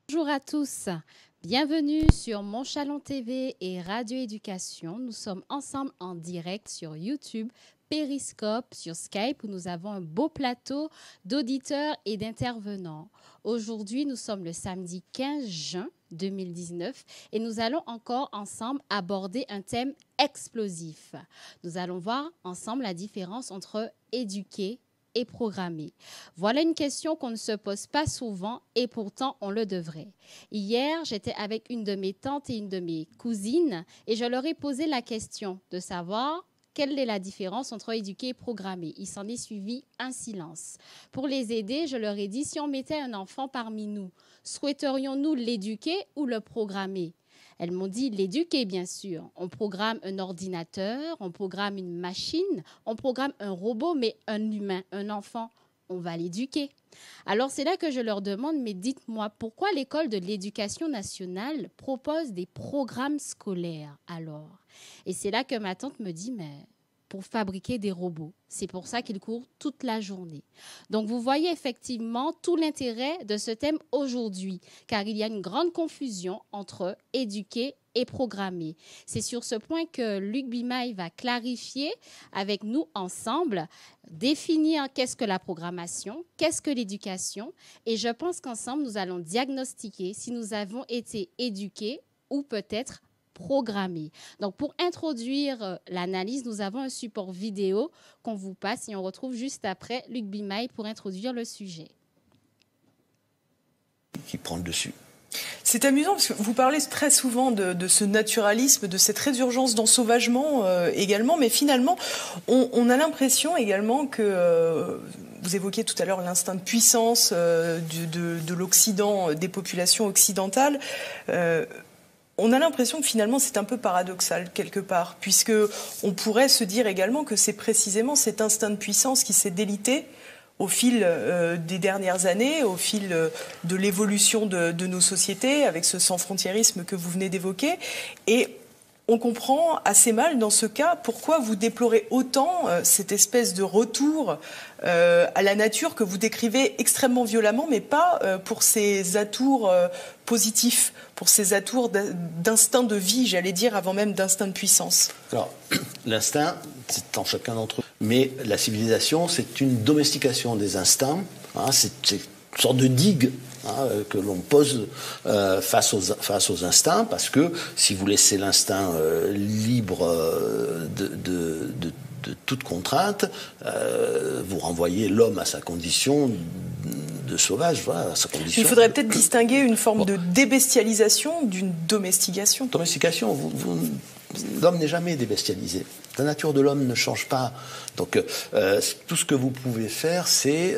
Bonjour à tous, bienvenue sur Mon Chalon TV et Radio Éducation. Nous sommes ensemble en direct sur YouTube, Periscope, sur Skype où nous avons un beau plateau d'auditeurs et d'intervenants. Aujourd'hui, nous sommes le samedi 15 juin 2019 et nous allons encore ensemble aborder un thème explosif. Nous allons voir ensemble la différence entre éduquer et programmer. Voilà une question qu'on ne se pose pas souvent et pourtant on le devrait. Hier, j'étais avec une de mes tantes et une de mes cousines et je leur ai posé la question de savoir quelle est la différence entre éduquer et programmer. Il s'en est suivi un silence. Pour les aider, je leur ai dit, si on mettait un enfant parmi nous, souhaiterions-nous l'éduquer ou le programmer? Elles m'ont dit l'éduquer, bien sûr. On programme un ordinateur, on programme une machine, on programme un robot, mais un humain, un enfant, on va l'éduquer. Alors c'est là que je leur demande, mais dites-moi, pourquoi l'école de l'éducation nationale propose des programmes scolaires alors? Et c'est là que ma tante me dit, mais pour fabriquer des robots. C'est pour ça qu'ils courent toute la journée. Donc, vous voyez effectivement tout l'intérêt de ce thème aujourd'hui, car il y a une grande confusion entre éduquer et programmer. C'est sur ce point que Luc Bimaille va clarifier avec nous ensemble, définir qu'est-ce que la programmation, qu'est-ce que l'éducation, et je pense qu'ensemble, nous allons diagnostiquer si nous avons été éduqués ou peut-être programmés. Donc, pour introduire l'analyse, nous avons un support vidéo qu'on vous passe et on retrouve juste après Luc Bimaille pour introduire le sujet. Qui prend le dessus. C'est amusant parce que vous parlez très souvent de ce naturalisme, de cette résurgence d'ensauvagement également, mais finalement, on a l'impression également que, vous évoquiez tout à l'heure l'instinct de puissance de l'Occident, des populations occidentales, on a l'impression que finalement c'est un peu paradoxal quelque part, puisque on pourrait se dire également que c'est précisément cet instinct de puissance qui s'est délité au fil des dernières années, au fil de l'évolution de nos sociétés, avec ce sans-frontiérisme que vous venez d'évoquer. Et on comprend assez mal dans ce cas pourquoi vous déplorez autant cette espèce de retour à la nature que vous décrivez extrêmement violemment, mais pas pour ses atours positifs, pour ses atours d'instinct de vie, j'allais dire, avant même d'instinct de puissance. Alors, l'instinct, c'est en chacun d'entre eux. Mais la civilisation, c'est une domestication des instincts. Hein, c'est une sorte de digue que l'on pose face aux instincts, parce que si vous laissez l'instinct libre de toute contrainte, vous renvoyez l'homme à sa condition de sauvage, voilà, à sa condition. Il faudrait peut-être distinguer une forme de débestialisation d'une domestication. Domestication, l'homme n'est jamais débestialisé. La nature de l'homme ne change pas. Donc tout ce que vous pouvez faire, c'est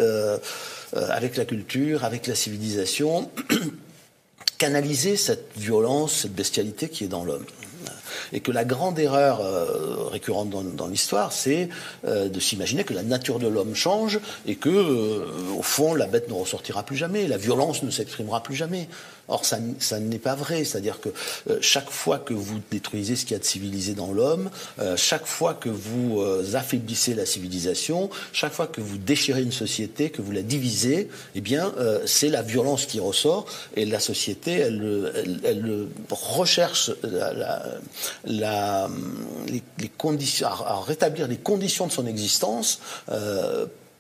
avec la culture, avec la civilisation, canaliser cette violence, cette bestialité qui est dans l'homme. Et que la grande erreur récurrente dans l'histoire, c'est de s'imaginer que la nature de l'homme change et que, au fond, la bête ne ressortira plus jamais, la violence ne s'exprimera plus jamais. Or, ça n'est pas vrai. C'est-à-dire que chaque fois que vous détruisez ce qu'il y a de civilisé dans l'homme, chaque fois que vous affaiblissez la civilisation, chaque fois que vous déchirez une société, que vous la divisez, eh bien, c'est la violence qui ressort. Et la société, elle recherche les conditions, à rétablir les conditions de son existence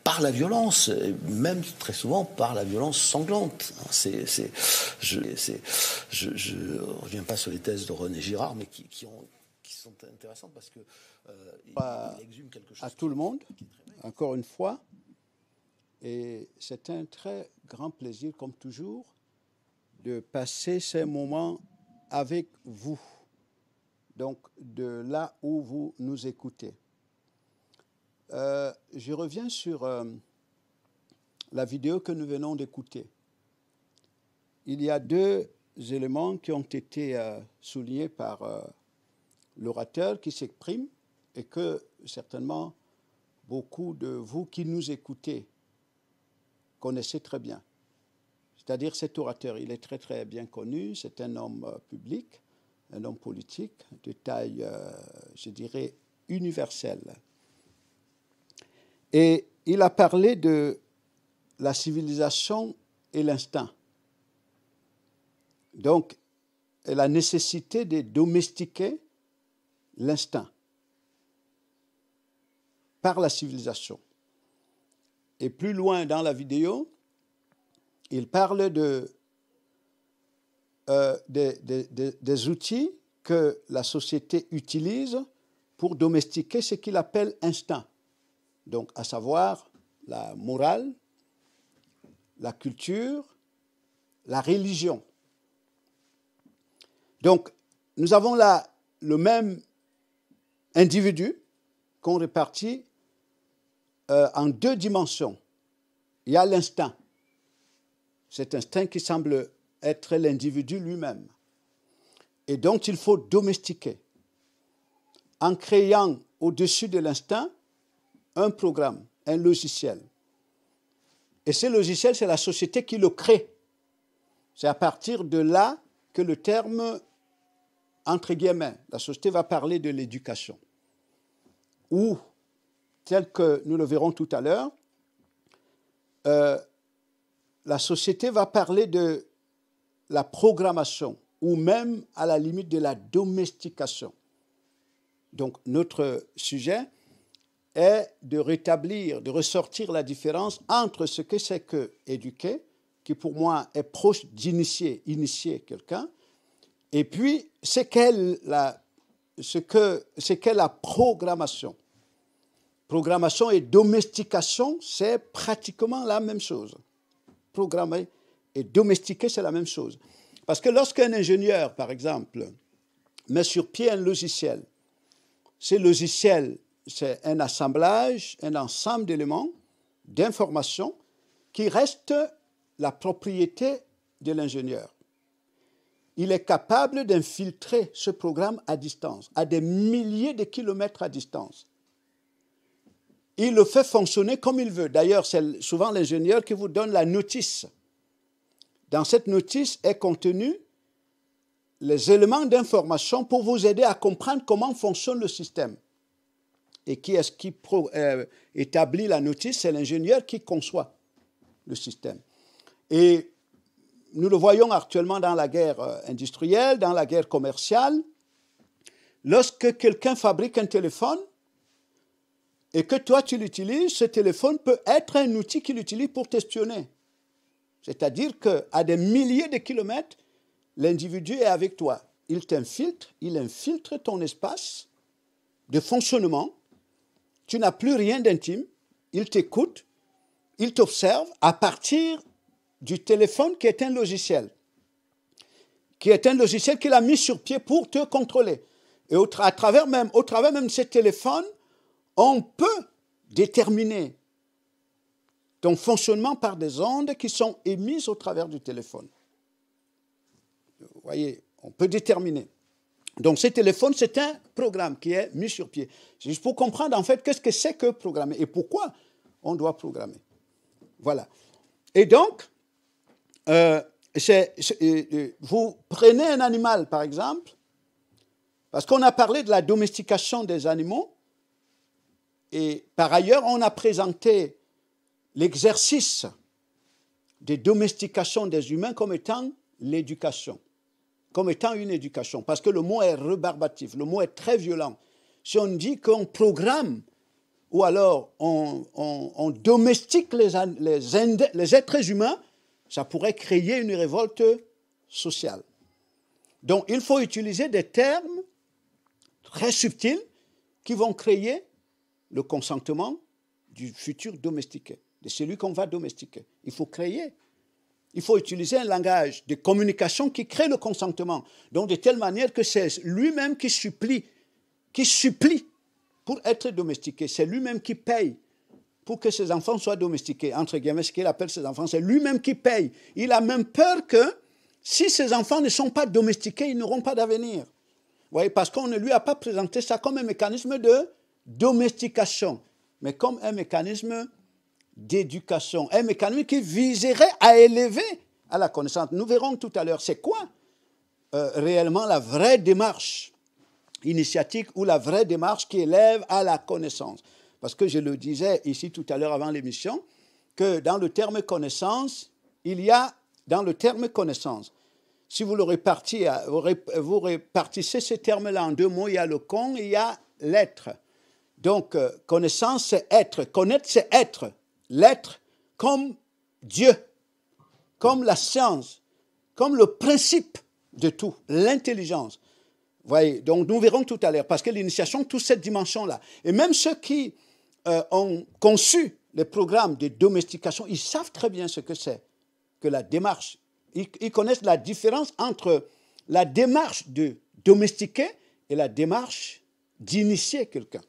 par la violence, et même très souvent par la violence sanglante. Je ne reviens pas sur les thèses de René Girard, mais qui sont intéressantes parce que il exhume quelque chose à tout le monde, encore une fois. Et c'est un très grand plaisir, comme toujours, de passer ces moments avec vous. Donc, de là où vous nous écoutez. Je reviens sur la vidéo que nous venons d'écouter. Il y a deux éléments qui ont été soulignés par l'orateur qui s'exprime et que certainement beaucoup de vous qui nous écoutez connaissez très bien. C'est-à-dire cet orateur, il est très très bien connu, c'est un homme public, un homme politique de taille, je dirais, universelle. Et il a parlé de la civilisation et l'instinct. Donc, la nécessité de domestiquer l'instinct par la civilisation. Et plus loin dans la vidéo, il parle des outils que la société utilise pour domestiquer ce qu'il appelle instinct. Donc, à savoir la morale, la culture, la religion. Donc, nous avons là le même individu qu'on répartit en deux dimensions. Il y a l'instinct. Cet instinct qui semble être l'individu lui-même. Et donc, il faut domestiquer. En créant au-dessus de l'instinct un programme, un logiciel. Et ce logiciel, c'est la société qui le crée. C'est à partir de là que le terme, entre guillemets, la société va parler de l'éducation. Ou, tel que nous le verrons tout à l'heure, la société va parler de la programmation ou même à la limite de la domestication. Donc notre sujet est de rétablir, de ressortir la différence entre ce que c'est que éduquer, qui pour moi est proche d'initier, initier quelqu'un, et puis ce qu'est la programmation. Programmation et domestication, c'est pratiquement la même chose. Programmer et domestiquer, c'est la même chose. Parce que lorsqu'un ingénieur, par exemple, met sur pied un logiciel, ce logiciel, c'est un assemblage, un ensemble d'éléments, d'informations qui restent la propriété de l'ingénieur. Il est capable d'infiltrer ce programme à distance, à des milliers de kilomètres à distance. Il le fait fonctionner comme il veut. D'ailleurs, c'est souvent l'ingénieur qui vous donne la notice. Dans cette notice est contenu les éléments d'information pour vous aider à comprendre comment fonctionne le système. Et qui est-ce qui établit la notice? C'est l'ingénieur qui conçoit le système. Et nous le voyons actuellement dans la guerre industrielle, dans la guerre commerciale. Lorsque quelqu'un fabrique un téléphone, et que toi, tu l'utilises, ce téléphone peut être un outil qu'il utilise pour t'espionner. C'est-à-dire qu'à des milliers de kilomètres, l'individu est avec toi. Il t'infiltre, il infiltre ton espace de fonctionnement. Tu n'as plus rien d'intime. Il t'écoute, il t'observe à partir du téléphone qui est un logiciel. Qui est un logiciel qu'il a mis sur pied pour te contrôler. Et au travers même de ce téléphone, on peut déterminer ton fonctionnement par des ondes qui sont émises au travers du téléphone. Vous voyez, on peut déterminer. Donc, ce téléphone, c'est un programme qui est mis sur pied. C'est juste pour comprendre, en fait, qu'est-ce que c'est que programmer et pourquoi on doit programmer. Voilà. Et donc, vous prenez un animal, par exemple, parce qu'on a parlé de la domestication des animaux, et par ailleurs, on a présenté l'exercice de domestication des humains comme étant l'éducation, comme étant une éducation, parce que le mot est rébarbatif, le mot est très violent. Si on dit qu'on programme ou alors on domestique les êtres humains, ça pourrait créer une révolte sociale. Donc, il faut utiliser des termes très subtils qui vont créer le consentement du futur domestiqué, de celui qu'on va domestiquer. Il faut utiliser un langage de communication qui crée le consentement, donc de telle manière que c'est lui-même qui supplie pour être domestiqué. C'est lui-même qui paye pour que ses enfants soient domestiqués. Entre guillemets, ce qu'il appelle ses enfants, c'est lui-même qui paye. Il a même peur que si ses enfants ne sont pas domestiqués, ils n'auront pas d'avenir. Vous voyez, parce qu'on ne lui a pas présenté ça comme un mécanisme de domestication, mais comme un mécanisme d'éducation, un mécanisme qui viserait à élever à la connaissance. Nous verrons tout à l'heure, c'est quoi réellement la vraie démarche initiatique ou la vraie démarche qui élève à la connaissance. Parce que je le disais ici tout à l'heure avant l'émission, que dans le terme connaissance, il y a dans le terme connaissance si vous vous répartissez ces termes-là en 2 mots, il y a le con et il y a l'être. Donc, connaissance, c'est être. Connaître, c'est être. L'être comme Dieu, comme la science, comme le principe de tout, l'intelligence. Voyez, donc nous verrons tout à l'heure, parce que l'initiation, toute cette dimension-là. Et même ceux qui ont conçu les programmes de domestication, ils savent très bien ce que c'est que la démarche. Ils connaissent la différence entre la démarche de domestiquer et la démarche d'initier quelqu'un.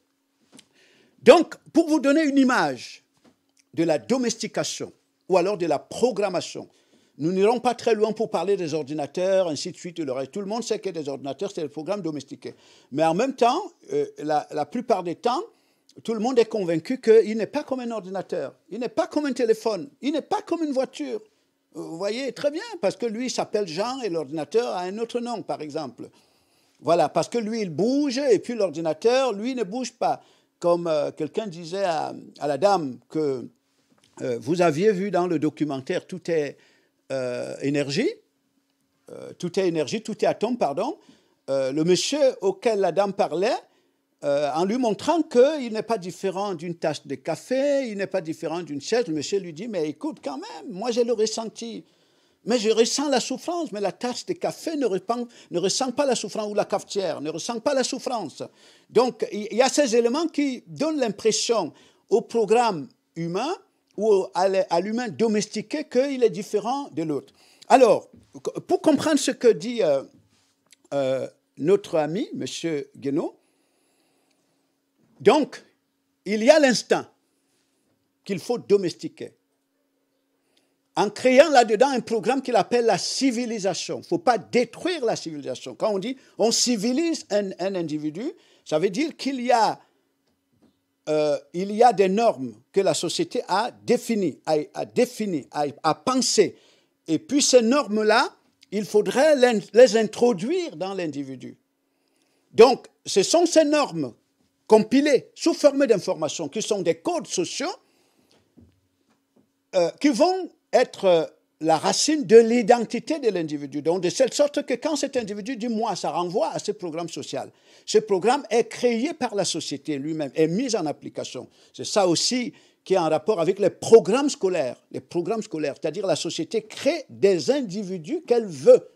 Donc, pour vous donner une image de la domestication ou alors de la programmation, nous n'irons pas très loin pour parler des ordinateurs, ainsi de suite. Le reste. Tout le monde sait que des ordinateurs, c'est le programme domestiqué. Mais en même temps, la plupart des temps, tout le monde est convaincu qu'il n'est pas comme un ordinateur, il n'est pas comme un téléphone, il n'est pas comme une voiture. Vous voyez, très bien, parce que lui, il s'appelle Jean et l'ordinateur a un autre nom, par exemple. Voilà, parce que lui, il bouge et puis l'ordinateur, lui, ne bouge pas. Comme quelqu'un disait à la dame que vous aviez vu dans le documentaire « Tout est énergie », tout est atome, pardon. Le monsieur auquel la dame parlait, en lui montrant qu'il n'est pas différent d'une tasse de café, il n'est pas différent d'une chaise, le monsieur lui dit « Mais écoute, quand même, moi j'ai le ressenti. Mais je ressens la souffrance, mais la tasse de café ne ressent pas la souffrance, ou la cafetière ne ressent pas la souffrance. » Donc, il y a ces éléments qui donnent l'impression au programme humain ou à l'humain domestiqué qu'il est différent de l'autre. Alors, pour comprendre ce que dit notre ami, M. Guénaud, donc, il y a l'instinct qu'il faut domestiquer. En créant là-dedans un programme qu'il appelle la civilisation. Il ne faut pas détruire la civilisation. Quand on dit on civilise un individu, ça veut dire qu'il y a des normes que la société a définies, a pensées. Et puis ces normes-là, il faudrait les introduire dans l'individu. Donc, ce sont ces normes compilées sous forme d'informations qui sont des codes sociaux qui vont être la racine de l'identité de l'individu. Donc, de cette sorte que quand cet individu dit « moi », ça renvoie à ce programme social. Ce programme est créé par la société lui-même, est mis en application. C'est ça aussi qui est en rapport avec les programmes scolaires. Les programmes scolaires, c'est-à-dire la société crée des individus qu'elle veut,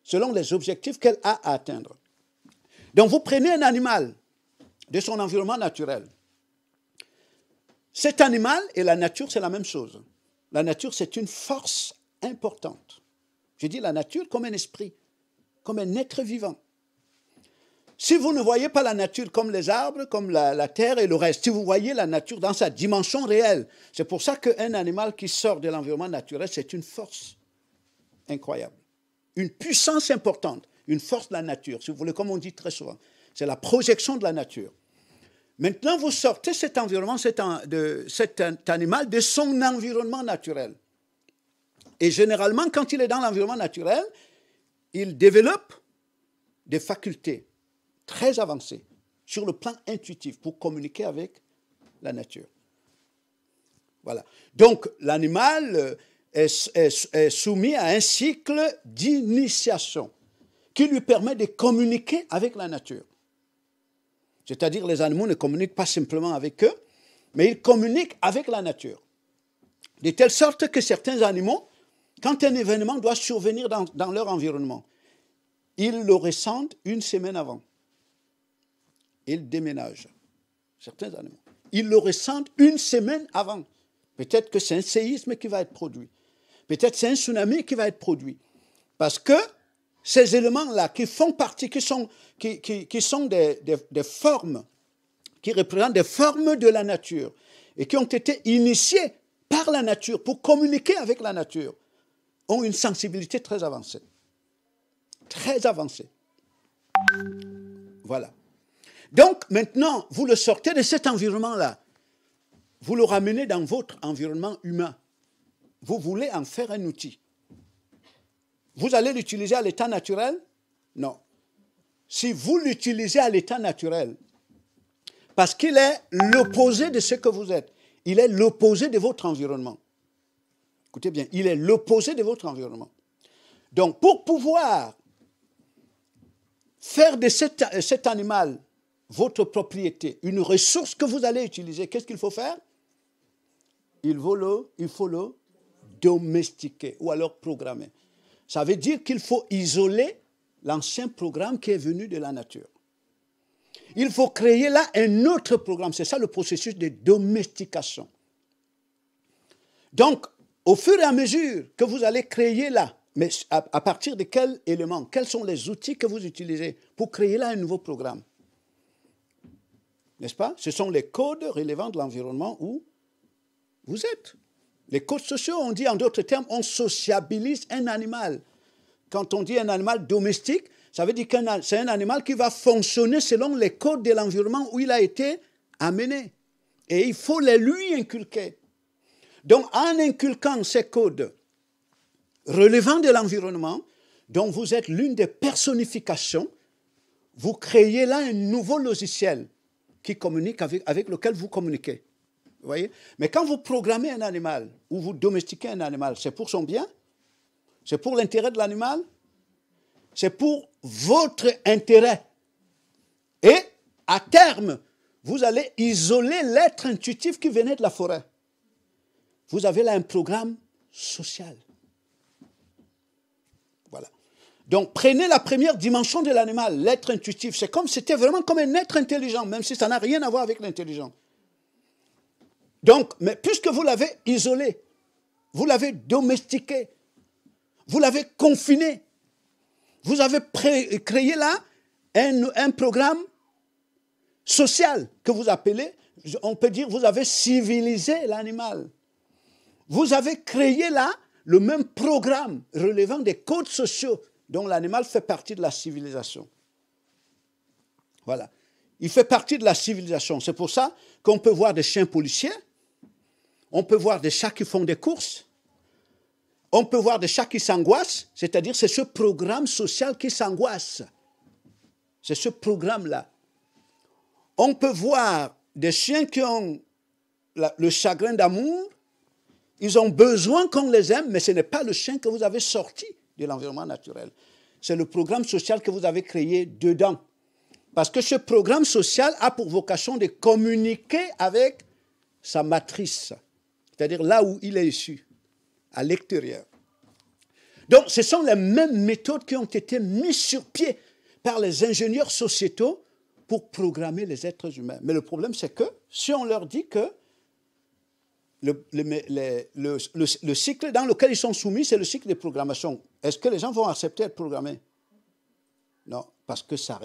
selon les objectifs qu'elle a à atteindre. Donc, vous prenez un animal de son environnement naturel. Cet animal et la nature, c'est la même chose. La nature, c'est une force importante. Je dis la nature comme un esprit, comme un être vivant. Si vous ne voyez pas la nature comme les arbres, comme la terre et le reste, si vous voyez la nature dans sa dimension réelle, c'est pour ça qu'un animal qui sort de l'environnement naturel, c'est une force incroyable, une puissance importante, une force de la nature, si vous voulez, comme on dit très souvent. C'est la projection de la nature. Maintenant, vous sortez cet environnement, cet animal de son environnement naturel. Et généralement, quand il est dans l'environnement naturel, il développe des facultés très avancées sur le plan intuitif pour communiquer avec la nature. Voilà. Donc, l'animal est soumis à un cycle d'initiation qui lui permet de communiquer avec la nature. C'est-à-dire les animaux ne communiquent pas simplement avec eux, mais ils communiquent avec la nature. De telle sorte que certains animaux, quand un événement doit survenir dans leur environnement, ils le ressentent une semaine avant. Ils déménagent. Certains animaux. Ils le ressentent une semaine avant. Peut-être que c'est un séisme qui va être produit. Peut-être que c'est un tsunami qui va être produit. Parce que ces éléments-là qui font partie, qui sont des formes, qui représentent des formes de la nature et qui ont été initiés par la nature pour communiquer avec la nature, ont une sensibilité très avancée. Très avancée. Voilà. Donc, maintenant, vous le sortez de cet environnement-là. Vous le ramenez dans votre environnement humain. Vous voulez en faire un outil. Vous allez l'utiliser à l'état naturel? Non. Si vous l'utilisez à l'état naturel, parce qu'il est l'opposé de ce que vous êtes, il est l'opposé de votre environnement. Écoutez bien, il est l'opposé de votre environnement. Donc, pour pouvoir faire de cet animal votre propriété, une ressource que vous allez utiliser, qu'est-ce qu'il faut faire? Il faut le domestiquer ou alors programmer. Ça veut dire qu'il faut isoler l'ancien programme qui est venu de la nature. Il faut créer là un autre programme. C'est ça le processus de domestication. Donc, au fur et à mesure que vous allez créer là, mais à partir de quels éléments, quels sont les outils que vous utilisez pour créer là un nouveau programme? N'est-ce pas? Ce sont les codes relevant de l'environnement où vous êtes. Les codes sociaux, on dit en d'autres termes, on sociabilise un animal. Quand on dit un animal domestique, ça veut dire que c'est un animal qui va fonctionner selon les codes de l'environnement où il a été amené. Et il faut les lui inculquer. Donc, en inculquant ces codes relevant de l'environnement, dont vous êtes l'une des personnifications, vous créez là un nouveau logiciel qui communique avec lequel vous communiquez. Vous voyez? Mais quand vous programmez un animal ou vous domestiquez un animal, c'est pour son bien? C'est pour l'intérêt de l'animal? C'est pour votre intérêt. Et, à terme, vous allez isoler l'être intuitif qui venait de la forêt. Vous avez là un programme social. Voilà. Donc, prenez la première dimension de l'animal, l'être intuitif. C'était vraiment comme un être intelligent, même si ça n'a rien à voir avec l'intelligence. Donc, mais puisque vous l'avez isolé, vous l'avez domestiqué, vous l'avez confiné, vous avez créé là un programme social que vous appelez, on peut dire, vous avez civilisé l'animal. Vous avez créé là le même programme relevant des codes sociaux dont l'animal fait partie de la civilisation. Voilà. Il fait partie de la civilisation. C'est pour ça qu'on peut voir des chiens policiers, on peut voir des chats qui font des courses, on peut voir des chats qui s'angoissent, c'est-à-dire c'est ce programme social qui s'angoisse. C'est ce programme-là. On peut voir des chiens qui ont le chagrin d'amour, ils ont besoin qu'on les aime, mais ce n'est pas le chien que vous avez sorti de l'environnement naturel. C'est le programme social que vous avez créé dedans. Parce que ce programme social a pour vocation de communiquer avec sa matrice, c'est-à-dire là où il est issu, à l'extérieur. Donc, ce sont les mêmes méthodes qui ont été mises sur pied par les ingénieurs sociétaux pour programmer les êtres humains. Mais le problème, c'est que si on leur dit que le cycle dans lequel ils sont soumis, c'est le cycle de programmation, est-ce que les gens vont accepter d'être programmés? Non, parce que ça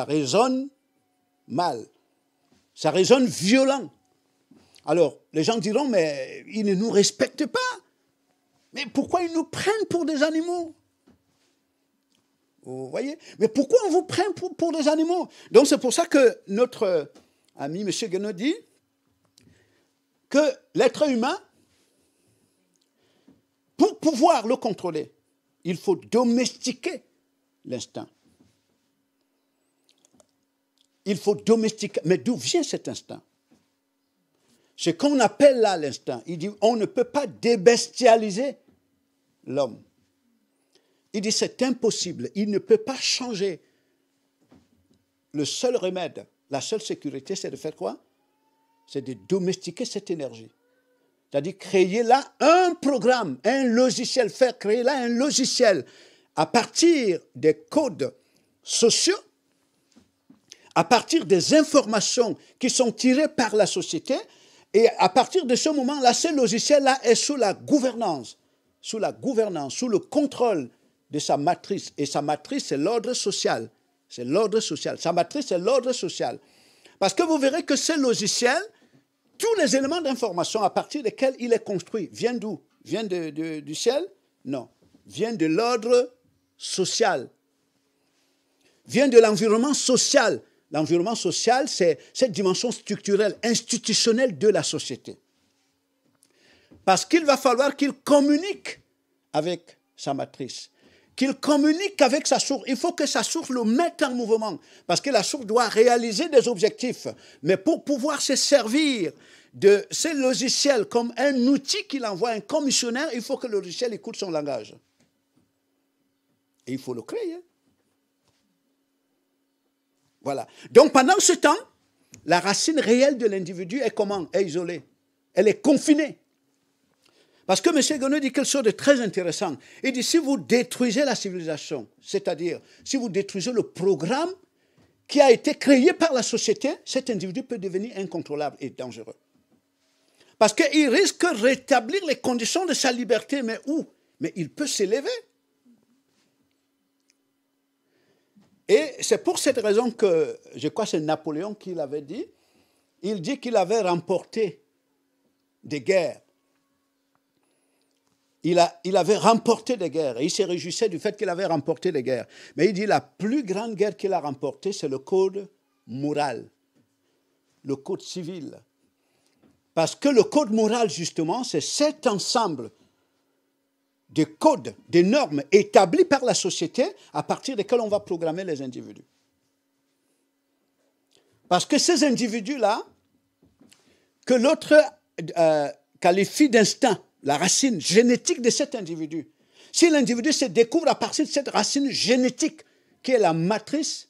résonne mal, ça résonne violent. Alors, les gens diront, mais ils ne nous respectent pas. Mais pourquoi ils nous prennent pour des animaux? Vous voyez? Mais pourquoi on vous prend pour des animaux? Donc, c'est pour ça que notre ami M. Guénaud dit que l'être humain, pour pouvoir le contrôler, il faut domestiquer l'instinct. Il faut domestiquer. Mais d'où vient cet instinct? Ce qu'on appelle là l'instinct. Il dit, on ne peut pas débestialiser l'homme. Il dit, c'est impossible. Il ne peut pas changer. Le seul remède, la seule sécurité, c'est de faire quoi? C'est de domestiquer cette énergie. C'est-à-dire créer là un programme, un logiciel, faire créer là un logiciel à partir des codes sociaux, à partir des informations qui sont tirées par la société, et à partir de ce moment-là, ce logiciel-là est sous la gouvernance, sous le contrôle de sa matrice. Et sa matrice, c'est l'ordre social. C'est l'ordre social. Sa matrice, c'est l'ordre social. Parce que vous verrez que ce logiciel, tous les éléments d'information à partir desquels il est construit, viennent d'où? Viennent du ciel? Non. Viennent de l'ordre social. Viennent de l'environnement social. L'environnement social, c'est cette dimension structurelle, institutionnelle de la société. Parce qu'il va falloir qu'il communique avec sa matrice, qu'il communique avec sa source. Il faut que sa source le mette en mouvement, parce que la source doit réaliser des objectifs. Mais pour pouvoir se servir de ces logiciels comme un outil qu'il envoie, un commissionnaire, il faut que le logiciel écoute son langage. Et il faut le créer. Voilà. Donc pendant ce temps, la racine réelle de l'individu est comment? Est isolée. Elle est confinée. Parce que M. Guénon dit quelque chose de très intéressant. Il dit, si vous détruisez la civilisation, c'est-à-dire si vous détruisez le programme qui a été créé par la société, cet individu peut devenir incontrôlable et dangereux. Parce qu'il risque de rétablir les conditions de sa liberté. Mais où? Mais il peut s'élever. Et c'est pour cette raison que, je crois que c'est Napoléon qui l'avait dit, il dit qu'il avait remporté des guerres. Il avait remporté des guerres et il se réjouissait du fait qu'il avait remporté des guerres. Mais il dit la plus grande guerre qu'il a remportée, c'est le code moral, le code civil. Parce que le code moral, justement, c'est cet ensemble de codes, de normes établis par la société à partir desquels on va programmer les individus. Parce que ces individus-là, que l'autre qualifie d'instinct, la racine génétique de cet individu. Si l'individu se découvre à partir de cette racine génétique qui est la matrice,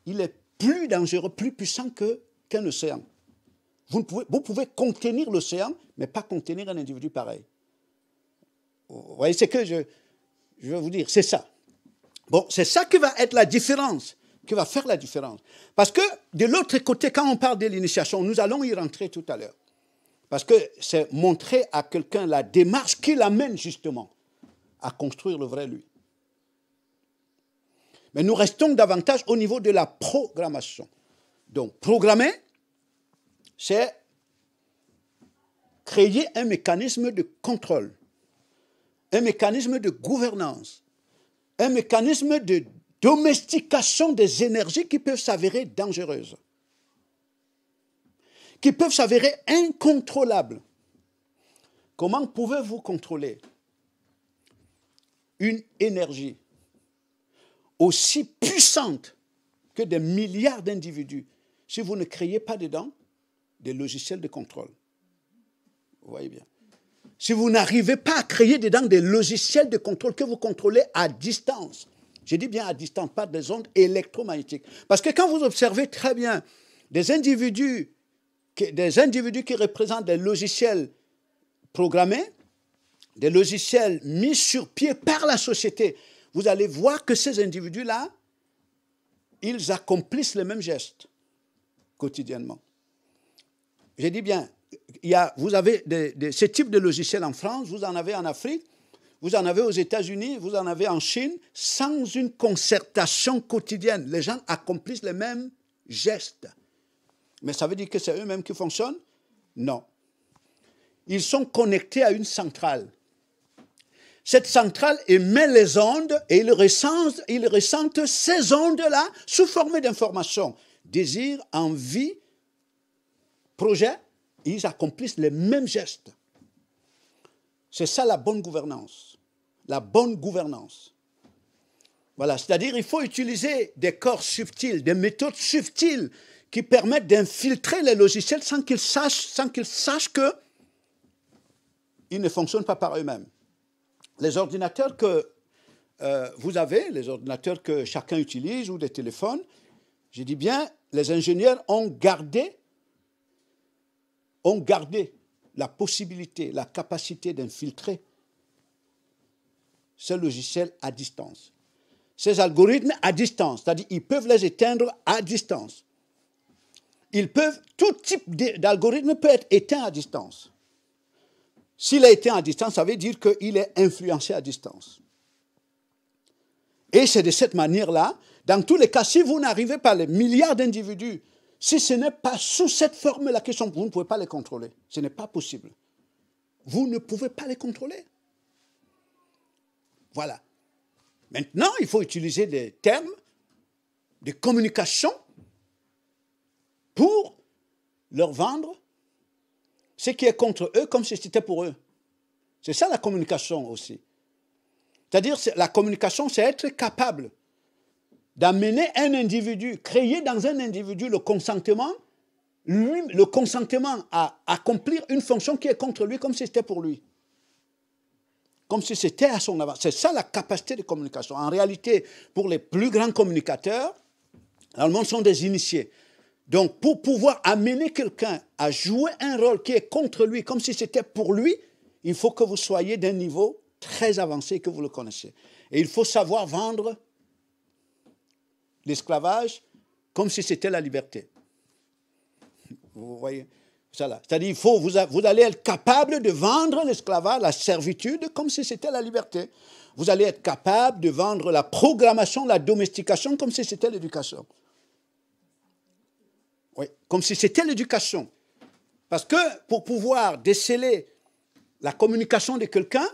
il est plus dangereux, plus puissant qu'un océan. Vous pouvez contenir l'océan, mais pas contenir un individu pareil. Vous voyez ce que je veux vous dire, c'est ça. Bon, c'est ça qui va être la différence, qui va faire la différence. Parce que de l'autre côté, quand on parle de l'initiation, nous allons y rentrer tout à l'heure. Parce que c'est montrer à quelqu'un la démarche qui l'amène justement à construire le vrai lui. Mais nous restons davantage au niveau de la programmation. Donc, programmer, c'est créer un mécanisme de contrôle, un mécanisme de gouvernance, un mécanisme de domestication des énergies qui peuvent s'avérer dangereuses, qui peuvent s'avérer incontrôlables. Comment pouvez-vous contrôler une énergie aussi puissante que des milliards d'individus si vous ne créez pas dedans des logiciels de contrôle? Vous voyez bien. Si vous n'arrivez pas à créer dedans des logiciels de contrôle que vous contrôlez à distance, je dis bien à distance, pas des ondes électromagnétiques. Parce que quand vous observez très bien des individus qui représentent des logiciels programmés, des logiciels mis sur pied par la société, vous allez voir que ces individus-là, ils accomplissent les mêmes gestes quotidiennement. Je dis bien, vous avez ce type de logiciels en France, vous en avez en Afrique, vous en avez aux États-Unis, vous en avez en Chine, sans une concertation quotidienne. Les gens accomplissent les mêmes gestes. Mais ça veut dire que c'est eux-mêmes qui fonctionnent? Non. Ils sont connectés à une centrale. Cette centrale émet les ondes et ils ressentent ces ondes-là sous forme d'informations. Désir, envie, projet, ils accomplissent les mêmes gestes. C'est ça la bonne gouvernance. La bonne gouvernance. Voilà, c'est-à-dire qu'il faut utiliser des corps subtils, des méthodes subtiles qui permettent d'infiltrer les logiciels sans qu'ils sachent qu'ils ne fonctionnent pas par eux-mêmes. Les ordinateurs que vous avez, les ordinateurs que chacun utilise ou des téléphones, je dis bien, les ingénieurs ont gardé la possibilité, la capacité d'infiltrer ces logiciels à distance. Ces algorithmes à distance, c'est-à-dire qu'ils peuvent les éteindre à distance. Tout type d'algorithme peut être éteint à distance. S'il est éteint à distance, ça veut dire qu'il est influencé à distance. Et c'est de cette manière-là, dans tous les cas, si vous n'arrivez pas les milliards d'individus, si ce n'est pas sous cette forme-là qu'ils sont, vous ne pouvez pas les contrôler. Ce n'est pas possible. Vous ne pouvez pas les contrôler. Voilà. Maintenant, il faut utiliser des termes de communication pour leur vendre ce qui est contre eux comme si c'était pour eux. C'est ça la communication aussi. C'est-à-dire, la communication, c'est être capable d'amener un individu, créer dans un individu le consentement à accomplir une fonction qui est contre lui comme si c'était pour lui. comme si c'était à son avantage. C'est ça la capacité de communication. En réalité, pour les plus grands communicateurs, dans le monde, sont des initiés. Donc, pour pouvoir amener quelqu'un à jouer un rôle qui est contre lui, comme si c'était pour lui, il faut que vous soyez d'un niveau très avancé, que vous le connaissez. Et il faut savoir vendre l'esclavage comme si c'était la liberté. Vous voyez ça là. C'est-à-dire, vous allez être capable de vendre l'esclavage, la servitude, comme si c'était la liberté. Vous allez être capable de vendre la programmation, la domestication, comme si c'était l'éducation. Oui, comme si c'était l'éducation. Parce que pour pouvoir déceler la communication de quelqu'un,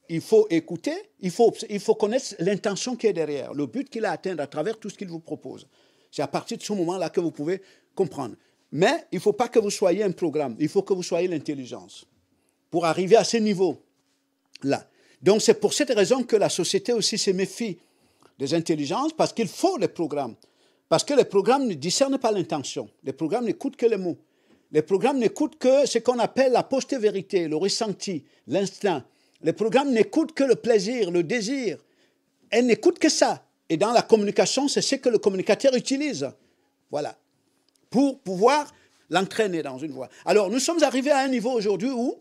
il faut écouter, il faut connaître l'intention qui est derrière, le but qu'il a à atteindre à travers tout ce qu'il vous propose. C'est à partir de ce moment-là que vous pouvez comprendre. Mais il ne faut pas que vous soyez un programme, il faut que vous soyez l'intelligence pour arriver à ce niveau-là. Donc c'est pour cette raison que la société aussi se méfie des intelligences, parce qu'il faut les programmes. Parce que les programmes ne discernent pas l'intention. Les programmes n'écoutent que les mots. Les programmes n'écoutent que ce qu'on appelle la post-vérité, le ressenti, l'instinct. Les programmes n'écoutent que le plaisir, le désir. Elles n'écoutent que ça. Et dans la communication, c'est ce que le communicateur utilise. Voilà. Pour pouvoir l'entraîner dans une voie. Alors, nous sommes arrivés à un niveau aujourd'hui où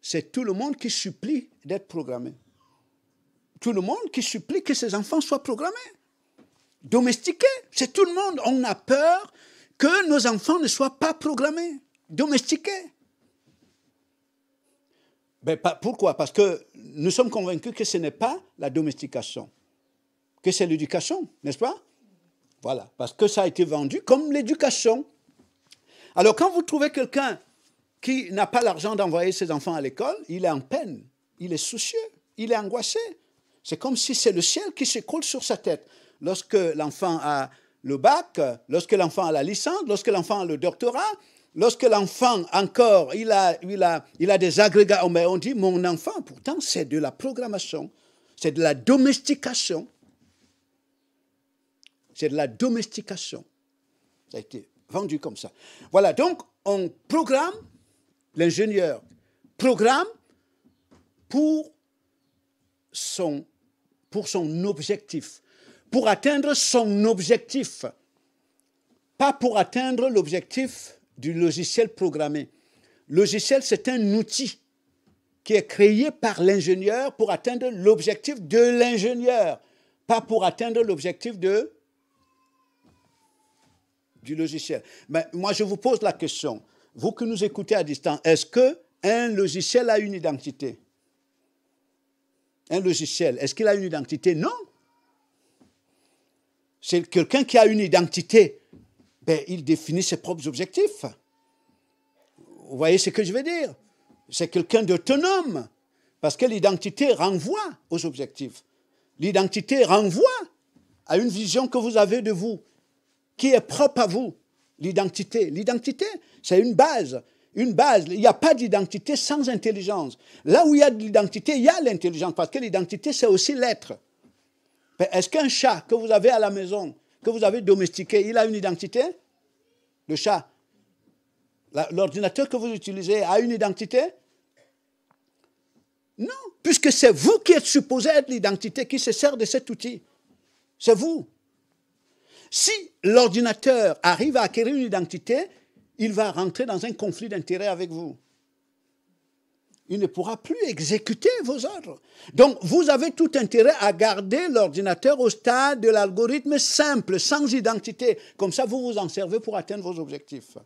c'est tout le monde qui supplie d'être programmé. Tout le monde qui supplie que ses enfants soient programmés. Domestiqués. C'est tout le monde. On a peur que nos enfants ne soient pas programmés. Domestiqués. Ben, pourquoi? Parce que nous sommes convaincus que ce n'est pas la domestication, que c'est l'éducation, n'est-ce pas? Voilà, parce que ça a été vendu comme l'éducation. Alors, quand vous trouvez quelqu'un qui n'a pas l'argent d'envoyer ses enfants à l'école, il est en peine, il est soucieux, il est angoissé. C'est comme si c'est le ciel qui s'écroule sur sa tête. Lorsque l'enfant a le bac, lorsque l'enfant a la licence, lorsque l'enfant a le doctorat, lorsque l'enfant, encore, il a des agrégats, mais on dit, mon enfant, pourtant, c'est de la programmation, c'est de la domestication. C'est de la domestication. Ça a été vendu comme ça. Voilà, donc, on programme, l'ingénieur programme pour son objectif, pour atteindre son objectif, pas pour atteindre l'objectif du logiciel programmé. Le logiciel, c'est un outil qui est créé par l'ingénieur pour atteindre l'objectif de l'ingénieur, pas pour atteindre l'objectif du logiciel. Mais moi, je vous pose la question. Vous qui nous écoutez à distance, est-ce qu'un logiciel a une identité? Un logiciel, est-ce qu'il a une identité? Non. C'est quelqu'un qui a une identité. Ben, il définit ses propres objectifs. Vous voyez ce que je veux dire? C'est quelqu'un d'autonome. Parce que l'identité renvoie aux objectifs. L'identité renvoie à une vision que vous avez de vous, qui est propre à vous. L'identité. L'identité, c'est une base. Une base. Il n'y a pas d'identité sans intelligence. Là où il y a de l'identité, il y a l'intelligence. Parce que l'identité, c'est aussi l'être. Est-ce qu'un chat que vous avez à la maison, que vous avez domestiqué, il a une identité? Le chat. L'ordinateur que vous utilisez a une identité? Non, puisque c'est vous qui êtes supposé être l'identité qui se sert de cet outil. C'est vous. Si l'ordinateur arrive à acquérir une identité, il va rentrer dans un conflit d'intérêts avec vous. Il ne pourra plus exécuter vos ordres. Donc, vous avez tout intérêt à garder l'ordinateur au stade de l'algorithme simple, sans identité. Comme ça, vous vous en servez pour atteindre vos objectifs.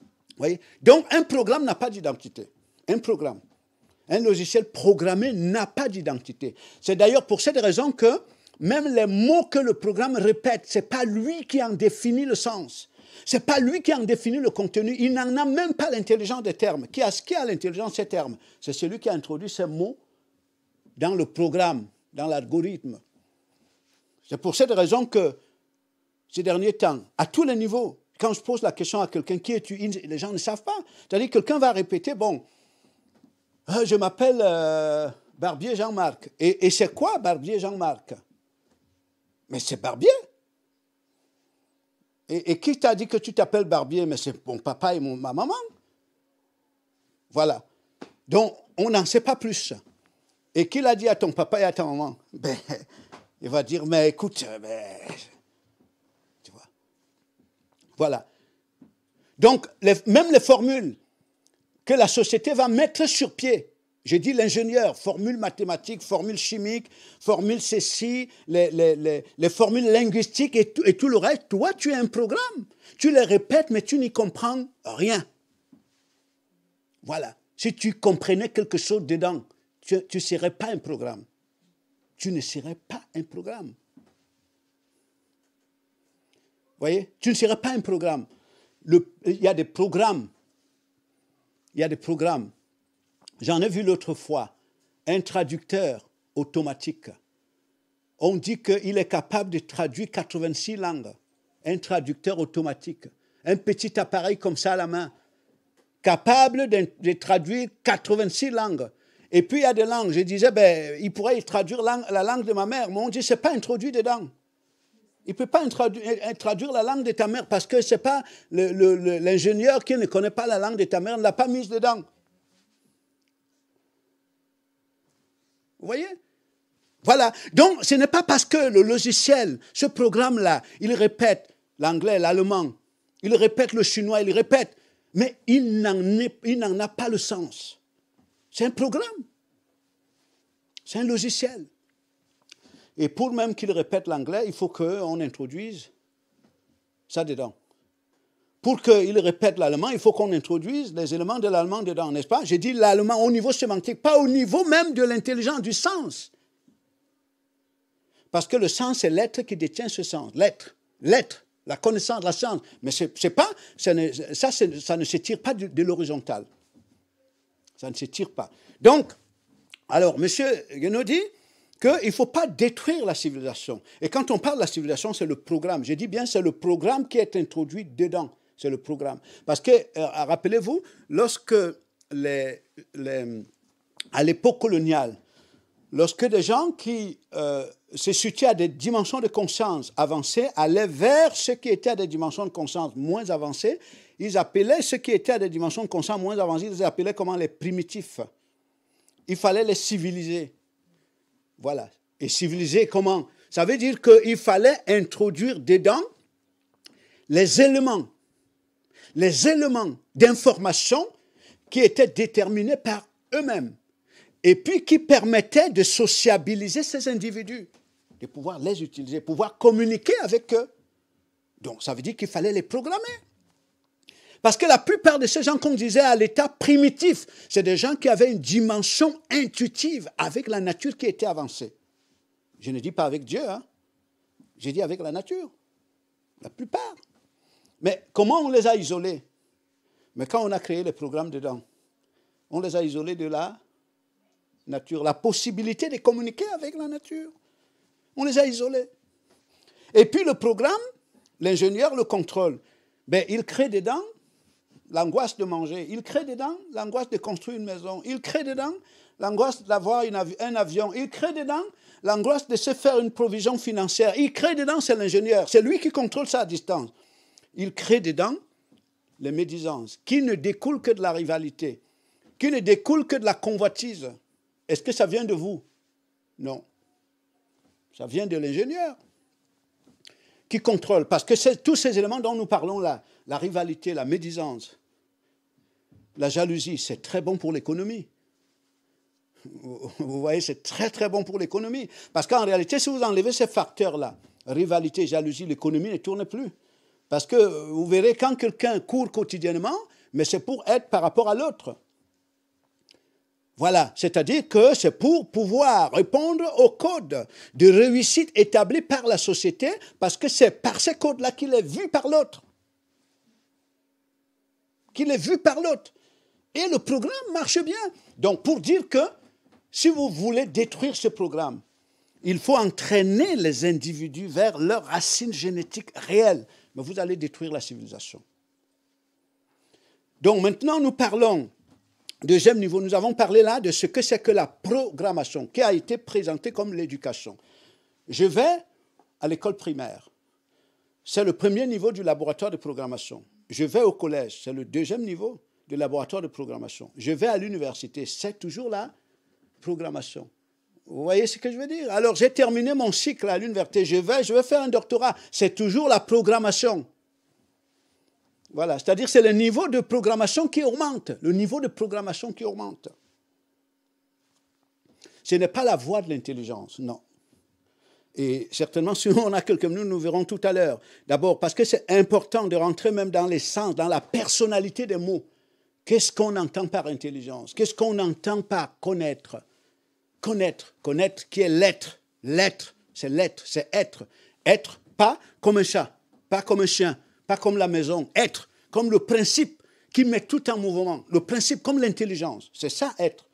Vous voyez? Donc, un programme n'a pas d'identité. Un programme. Un logiciel programmé n'a pas d'identité. C'est d'ailleurs pour cette raison que même les mots que le programme répète, ce n'est pas lui qui en définit le sens. Ce n'est pas lui qui en définit le contenu. Il n'en a même pas l'intelligence des termes. Qui a l'intelligence des termes? C'est celui qui a introduit ces mots dans le programme, dans l'algorithme. C'est pour cette raison que ces derniers temps, à tous les niveaux, quand je pose la question à quelqu'un qui est les gens ne savent pas. C'est-à-dire que quelqu'un va répéter, bon, je m'appelle Barbier Jean-Marc. Et c'est quoi Barbier Jean-Marc? Mais c'est Barbier. Et qui t'a dit que tu t'appelles Barbier? Mais c'est mon papa et ma maman. Voilà. Donc, on n'en sait pas plus. Et qu'il a dit à ton papa et à ta maman, ben, il va dire, mais écoute, ben, tu vois. Voilà. Donc, même les formules que la société va mettre sur pied, j'ai dit l'ingénieur, formules mathématiques, formules chimiques, formules ceci, les formules linguistiques et tout le reste, toi, tu as un programme. Tu les répètes, mais tu n'y comprends rien. Voilà. Si tu comprenais quelque chose dedans, tu ne serais pas un programme. Tu ne serais pas un programme. Vous voyez? Tu ne serais pas un programme. Il y a des programmes. Il y a des programmes. J'en ai vu l'autre fois. Un traducteur automatique. On dit qu'il est capable de traduire 86 langues. Un traducteur automatique. Un petit appareil comme ça à la main. Capable de traduire 86 langues. Et puis il y a des langues, je disais, ben, il pourrait traduire la langue de ma mère, mais on dit, ce n'est pas introduit dedans. Il ne peut pas traduire la langue de ta mère parce que ce n'est pas l'ingénieur qui ne connaît pas la langue de ta mère, ne l'a pas mise dedans. Vous voyez? Voilà. Donc, ce n'est pas parce que le logiciel, ce programme-là, il répète l'anglais, l'allemand, il répète le chinois, il répète, mais il n'en a pas le sens. C'est un programme. C'est un logiciel. Et pour même qu'il répète l'anglais, il faut qu'on introduise ça dedans. Pour qu'il répète l'allemand, il faut qu'on introduise les éléments de l'allemand dedans, n'est-ce pas? J'ai dit l'allemand au niveau sémantique, pas au niveau même de l'intelligence, du sens. Parce que le sens, c'est l'être qui détient ce sens. L'être, la connaissance, la science. Mais c'est pas, ça ne se tire pas de l'horizontale. Ça ne se tire pas. Donc, alors, M. Guénaud dit qu'il ne faut pas détruire la civilisation. Et quand on parle de la civilisation, c'est le programme. Je dis bien, c'est le programme qui est introduit dedans. C'est le programme. Parce que, rappelez-vous, lorsque à l'époque coloniale, lorsque des gens qui se situaient à des dimensions de conscience avancées allaient vers ceux qui étaient à des dimensions de conscience moins avancées, ils appelaient ceux qui étaient à des dimensions de conscience moins avancées, ils les appelaient comment? Les primitifs. Il fallait les civiliser. Voilà. Et civiliser comment? Ça veut dire qu'il fallait introduire dedans les éléments d'information qui étaient déterminés par eux-mêmes et puis qui permettaient de sociabiliser ces individus, de pouvoir les utiliser, pouvoir communiquer avec eux. Donc, ça veut dire qu'il fallait les programmer. Parce que la plupart de ces gens qu'on disait à l'état primitif, c'est des gens qui avaient une dimension intuitive avec la nature qui était avancée. Je ne dis pas avec Dieu, hein. J'ai dit avec la nature. La plupart. Mais comment on les a isolés? Mais quand on a créé les programmes dedans, on les a isolés de la nature, la possibilité de communiquer avec la nature. On les a isolés. Et puis le programme, l'ingénieur le contrôle. Ben, il crée dedans l'angoisse de manger. Il crée dedans l'angoisse de construire une maison. Il crée dedans l'angoisse d'avoir un avion. Il crée dedans l'angoisse de se faire une provision financière. Il crée dedans, c'est l'ingénieur. C'est lui qui contrôle ça à distance. Il crée dedans les médisances qui ne découlent que de la rivalité, qui ne découlent que de la convoitise. Est-ce que ça vient de vous? Non. Ça vient de l'ingénieur qui contrôle. Parce que c'est tous ces éléments dont nous parlons là, la rivalité, la médisance, la jalousie, c'est très bon pour l'économie. Vous voyez, c'est très très bon pour l'économie. Parce qu'en réalité, si vous enlevez ces facteurs-là, rivalité, jalousie, l'économie ne tourne plus. Parce que vous verrez, quand quelqu'un court quotidiennement, mais c'est pour être par rapport à l'autre. Voilà, c'est-à-dire que c'est pour pouvoir répondre aux codes de réussite établis par la société, parce que c'est par ces codes-là qu'il est vu par l'autre. Qu'il est vu par l'autre. Et le programme marche bien. Donc, pour dire que si vous voulez détruire ce programme, il faut entraîner les individus vers leurs racines génétiques réelles. Mais vous allez détruire la civilisation. Donc, maintenant, nous parlons. Deuxième niveau, nous avons parlé là de ce que c'est que la programmation, qui a été présentée comme l'éducation. Je vais à l'école primaire. C'est le premier niveau du laboratoire de programmation. Je vais au collège, c'est le deuxième niveau. de laboratoire de programmation. Je vais à l'université, c'est toujours la programmation. Vous voyez ce que je veux dire? Alors, j'ai terminé mon cycle à l'université, je vais faire un doctorat, c'est toujours la programmation. Voilà, c'est-à-dire c'est le niveau de programmation qui augmente, le niveau de programmation qui augmente. Ce n'est pas la voie de l'intelligence, non. Et certainement, si on a quelques minutes, nous verrons tout à l'heure. D'abord, parce que c'est important de rentrer même dans les sens, dans la personnalité des mots. Qu'est-ce qu'on entend par intelligence? Qu'est-ce qu'on entend par connaître? Connaître qui est l'être. L'être, c'est être. Être, pas comme un chat, pas comme un chien, pas comme la maison. Être, comme le principe qui met tout en mouvement. Le principe comme l'intelligence. C'est ça, être.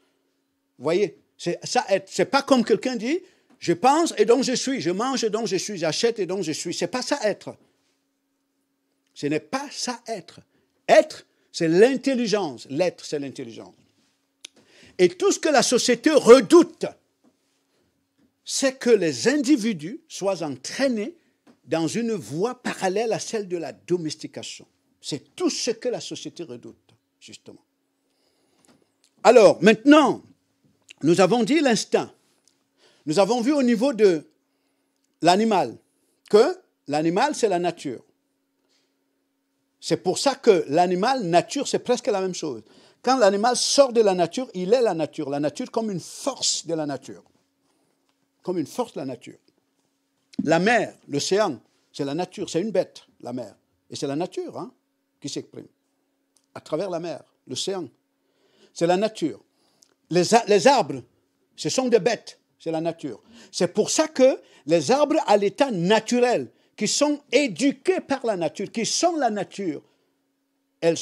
Vous voyez? C'est ça, être. C'est pas comme quelqu'un dit, je pense et donc je suis, je mange et donc je suis, j'achète et donc je suis. C'est pas ça, être. Ce n'est pas ça, être. Être, c'est l'intelligence. L'être, c'est l'intelligence. Et tout ce que la société redoute, c'est que les individus soient entraînés dans une voie parallèle à celle de la domestication. C'est tout ce que la société redoute, justement. Alors, maintenant, nous avons dit l'instinct. Nous avons vu au niveau de l'animal que l'animal, c'est la nature. C'est pour ça que l'animal, nature, c'est presque la même chose. Quand l'animal sort de la nature, il est la nature. La nature comme une force de la nature. Comme une force de la nature. La mer, l'océan, c'est la nature. C'est une bête, la mer. Et c'est la nature qui s'exprime. À travers la mer, l'océan. C'est la nature. Les arbres, ce sont des bêtes. C'est la nature. C'est pour ça que les arbres à l'état naturel, qui sont éduqués par la nature, qui sont la nature, ils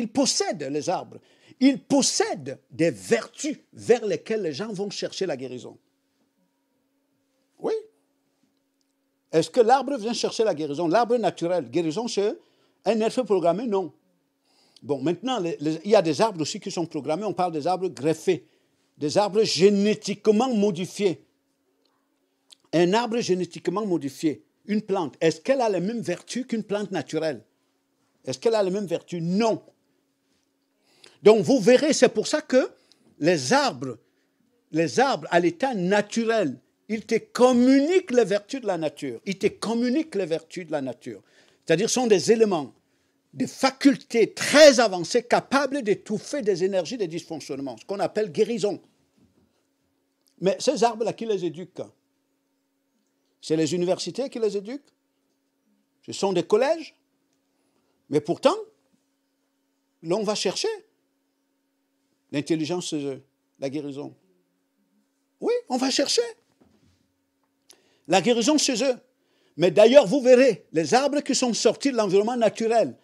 possèdent les arbres. Ils possèdent des vertus vers lesquelles les gens vont chercher la guérison. Oui. Est-ce que l'arbre vient chercher la guérison? L'arbre naturel, guérison chez un être programmé? Non. Bon, maintenant, il y a des arbres aussi qui sont programmés. On parle des arbres greffés, des arbres génétiquement modifiés. Un arbre génétiquement modifié, une plante, est-ce qu'elle a les mêmes vertus qu'une plante naturelle? Est-ce qu'elle a les mêmes vertus? Non. Donc vous verrez, c'est pour ça que les arbres à l'état naturel, ils te communiquent les vertus de la nature. Ils te communiquent les vertus de la nature. C'est-à-dire sont des éléments, des facultés très avancées capables d'étouffer des énergies de dysfonctionnement, ce qu'on appelle guérison. Mais ces arbres-là, qui les éduquent? C'est les universités qui les éduquent? Ce sont des collèges? Mais pourtant, là, on va chercher l'intelligence chez eux, la guérison. Oui, on va chercher la guérison chez eux. Mais d'ailleurs, vous verrez, les arbres qui sont sortis de l'environnement naturel,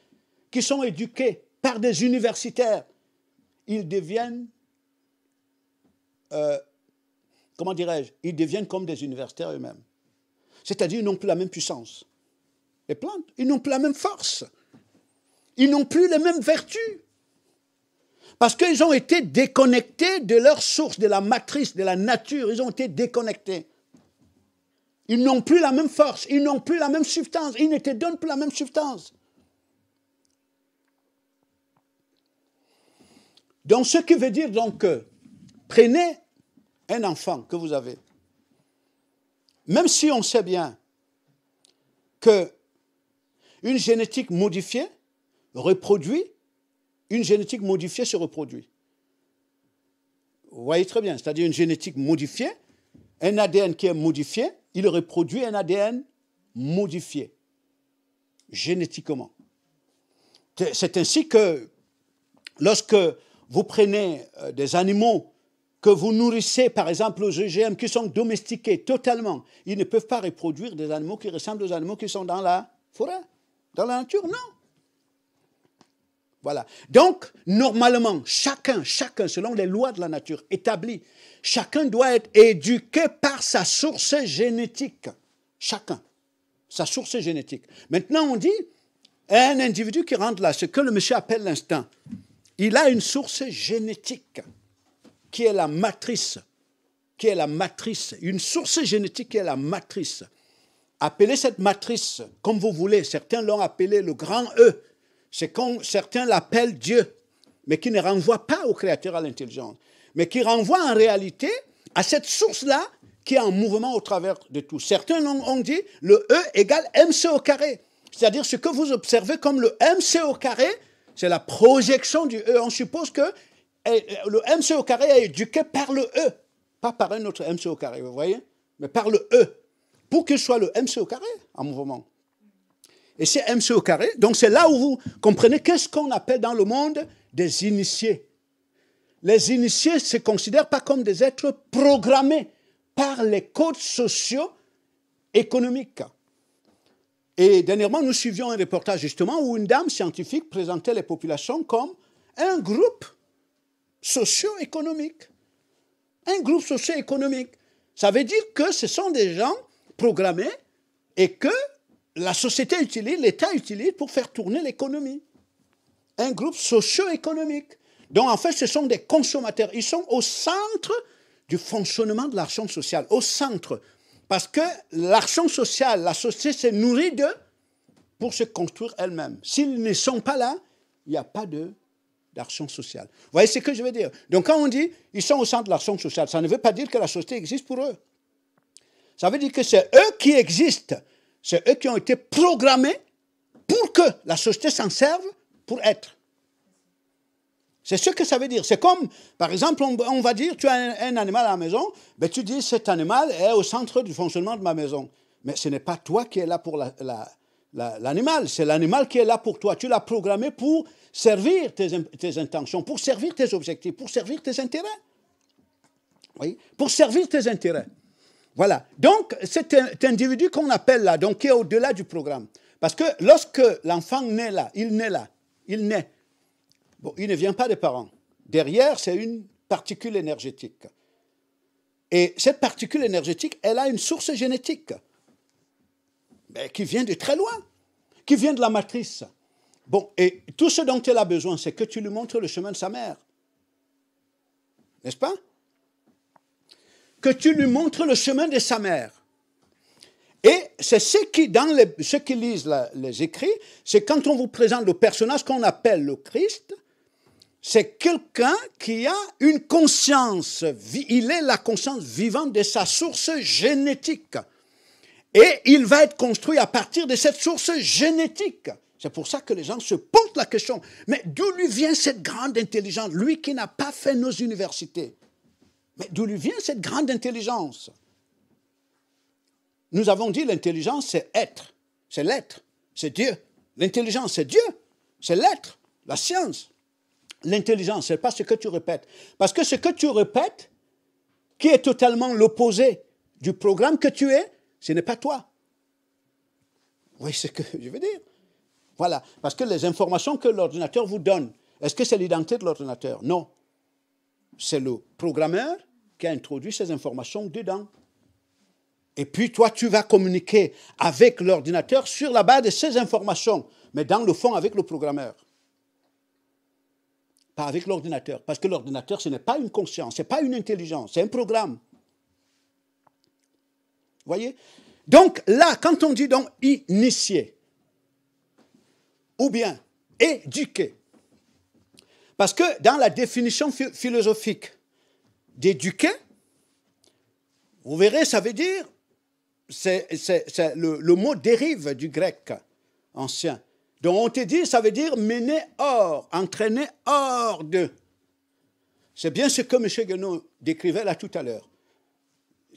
qui sont éduqués par des universitaires, ils deviennent, comment dirais-je, ils deviennent comme des universitaires eux-mêmes. C'est-à-dire, ils n'ont plus la même puissance. Les plantes, ils n'ont plus la même force. Ils n'ont plus les mêmes vertus. Parce qu'ils ont été déconnectés de leur source, de la matrice, de la nature. Ils ont été déconnectés. Ils n'ont plus la même force. Ils n'ont plus la même substance. Ils ne te donnent plus la même substance. Donc, ce qui veut dire donc que prenez un enfant que vous avez. Même si on sait bien qu'une génétique modifiée reproduit, une génétique modifiée se reproduit. Vous voyez très bien, c'est-à-dire une génétique modifiée, un ADN qui est modifié, il reproduit un ADN modifié, génétiquement. C'est ainsi que lorsque vous prenez des animaux que vous nourrissez, par exemple, aux OGM, qui sont domestiqués totalement, ils ne peuvent pas reproduire des animaux qui ressemblent aux animaux qui sont dans la forêt, dans la nature, non. Voilà. Donc, normalement, chacun, selon les lois de la nature établies, chacun doit être éduqué par sa source génétique. Chacun, sa source génétique. Maintenant, on dit, un individu qui rentre là, ce que le monsieur appelle l'instinct, il a une source génétique qui est la matrice, une source génétique qui est la matrice. Appelez cette matrice comme vous voulez. Certains l'ont appelé le grand E. c'est quand certains l'appellent Dieu, mais qui ne renvoie pas au Créateur, à l'intelligence, mais qui renvoie en réalité à cette source-là qui est en mouvement au travers de tout. Certains ont dit le E égale MC au carré. C'est-à-dire ce que vous observez comme le MC au carré, c'est la projection du E. On suppose que le MC au carré est éduqué par le E, pas par un autre MC au carré, vous voyez, mais par le E, pour qu'il soit le MC au carré en mouvement. Et c'est MC au carré, donc c'est là où vous comprenez qu'est-ce qu'on appelle dans le monde des initiés. Les initiés se considèrent pas comme des êtres programmés par les codes sociaux économiques. Et dernièrement, nous suivions un reportage justement où une dame scientifique présentait les populations comme un groupe socio-économique. Un groupe socio-économique. Ça veut dire que ce sont des gens programmés et que la société utilise, l'État utilise pour faire tourner l'économie. Un groupe socio-économique. Donc en fait, ce sont des consommateurs. Ils sont au centre du fonctionnement de l'action sociale. Au centre. Parce que l'action sociale, la société se nourrit d'eux pour se construire elle-même. S'ils ne sont pas là, il n'y a pas d'action sociale. Vous voyez ce que je veux dire? Donc quand on dit ils sont au centre de l'action sociale, ça ne veut pas dire que la société existe pour eux. Ça veut dire que c'est eux qui existent. C'est eux qui ont été programmés pour que la société s'en serve pour être. C'est ce que ça veut dire. C'est comme, par exemple, on va dire, tu as un animal à la maison, ben tu dis, cet animal est au centre du fonctionnement de ma maison. Mais ce n'est pas toi qui es là pour l'animal, c'est l'animal qui est là pour toi. Tu l'as programmé pour servir tes intentions, pour servir tes objectifs, pour servir tes intérêts. Oui, pour servir tes intérêts. Voilà. Donc, cet individu qu'on appelle là, donc qui est au-delà du programme. Parce que lorsque l'enfant naît là, il naît. Bon, il ne vient pas des parents. Derrière, c'est une particule énergétique. Et cette particule énergétique, elle a une source génétique qui vient de très loin, qui vient de la matrice. Bon, et tout ce dont elle a besoin, c'est que tu lui montres le chemin de sa mère. N'est-ce pas? Que tu lui montres le chemin de sa mère. Et c'est ceux qui lisent les écrits, c'est quand on vous présente le personnage qu'on appelle le Christ, c'est quelqu'un qui a une conscience, il est la conscience vivante de sa source génétique. Et il va être construit à partir de cette source génétique. C'est pour ça que les gens se posent la question, mais d'où lui vient cette grande intelligence, lui qui n'a pas fait nos universités? Mais d'où lui vient cette grande intelligence? Nous avons dit l'intelligence, c'est être, c'est l'être, c'est Dieu. L'intelligence, c'est Dieu, c'est l'être, la science. L'intelligence, ce n'est pas ce que tu répètes. Parce que ce que tu répètes, qui est totalement l'opposé du programme que tu es, ce n'est pas toi. Vous voyez ce que je veux dire? Voilà. Parce que les informations que l'ordinateur vous donne, est-ce que c'est l'identité de l'ordinateur? Non. C'est le programmeur qui a introduit ces informations dedans. Et puis, toi, tu vas communiquer avec l'ordinateur sur la base de ces informations, mais dans le fond, avec le programmeur. Pas avec l'ordinateur. Parce que l'ordinateur, ce n'est pas une conscience, ce n'est pas une intelligence, c'est un programme. Vous voyez? Donc, là, quand on dit donc initié, ou bien éduqué, parce que dans la définition philosophique d'éduquer, vous verrez, ça veut dire, le mot dérive du grec ancien. Donc on te dit, ça veut dire mener hors, entraîner hors de. C'est bien ce que M. Guénon décrivait là tout à l'heure.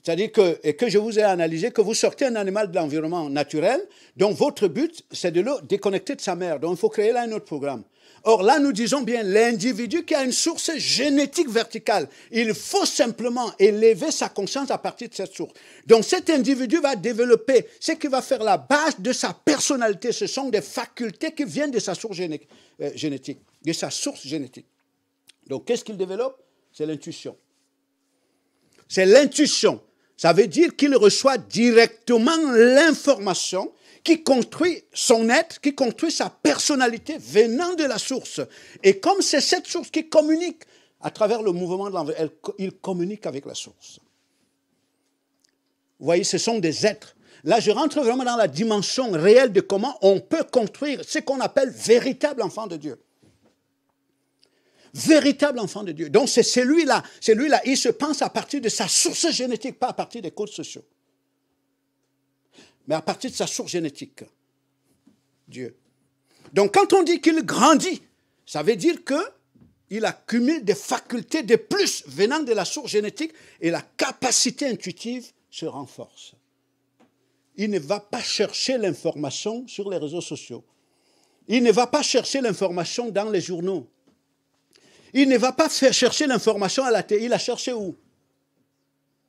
C'est-à-dire que je vous ai analysé, que vous sortez un animal de l'environnement naturel, dont votre but, c'est de le déconnecter de sa mère. Donc il faut créer là un autre programme. Or là, nous disons bien l'individu qui a une source génétique verticale. Il faut simplement élever sa conscience à partir de cette source. Donc cet individu va développer ce qui va faire la base de sa personnalité. Ce sont des facultés qui viennent de sa source génétique, de sa source génétique. Donc qu'est-ce qu'il développe? C'est l'intuition. C'est l'intuition. Ça veut dire qu'il reçoit directement l'information qui construit son être, qui construit sa personnalité venant de la source. Et comme c'est cette source qui communique à travers le mouvement de l'environnement, il communique avec la source. Vous voyez, ce sont des êtres. Là, je rentre vraiment dans la dimension réelle de comment on peut construire ce qu'on appelle véritable enfant de Dieu. Véritable enfant de Dieu. Donc, c'est celui-là, il se pense à partir de sa source génétique, pas à partir des codes sociaux. Mais à partir de sa source génétique. Dieu. Donc, quand on dit qu'il grandit, ça veut dire qu'il accumule des facultés de plus venant de la source génétique et la capacité intuitive se renforce. Il ne va pas chercher l'information sur les réseaux sociaux. Il ne va pas chercher l'information dans les journaux. Il ne va pas faire chercher l'information à la télé. Il la cherché où?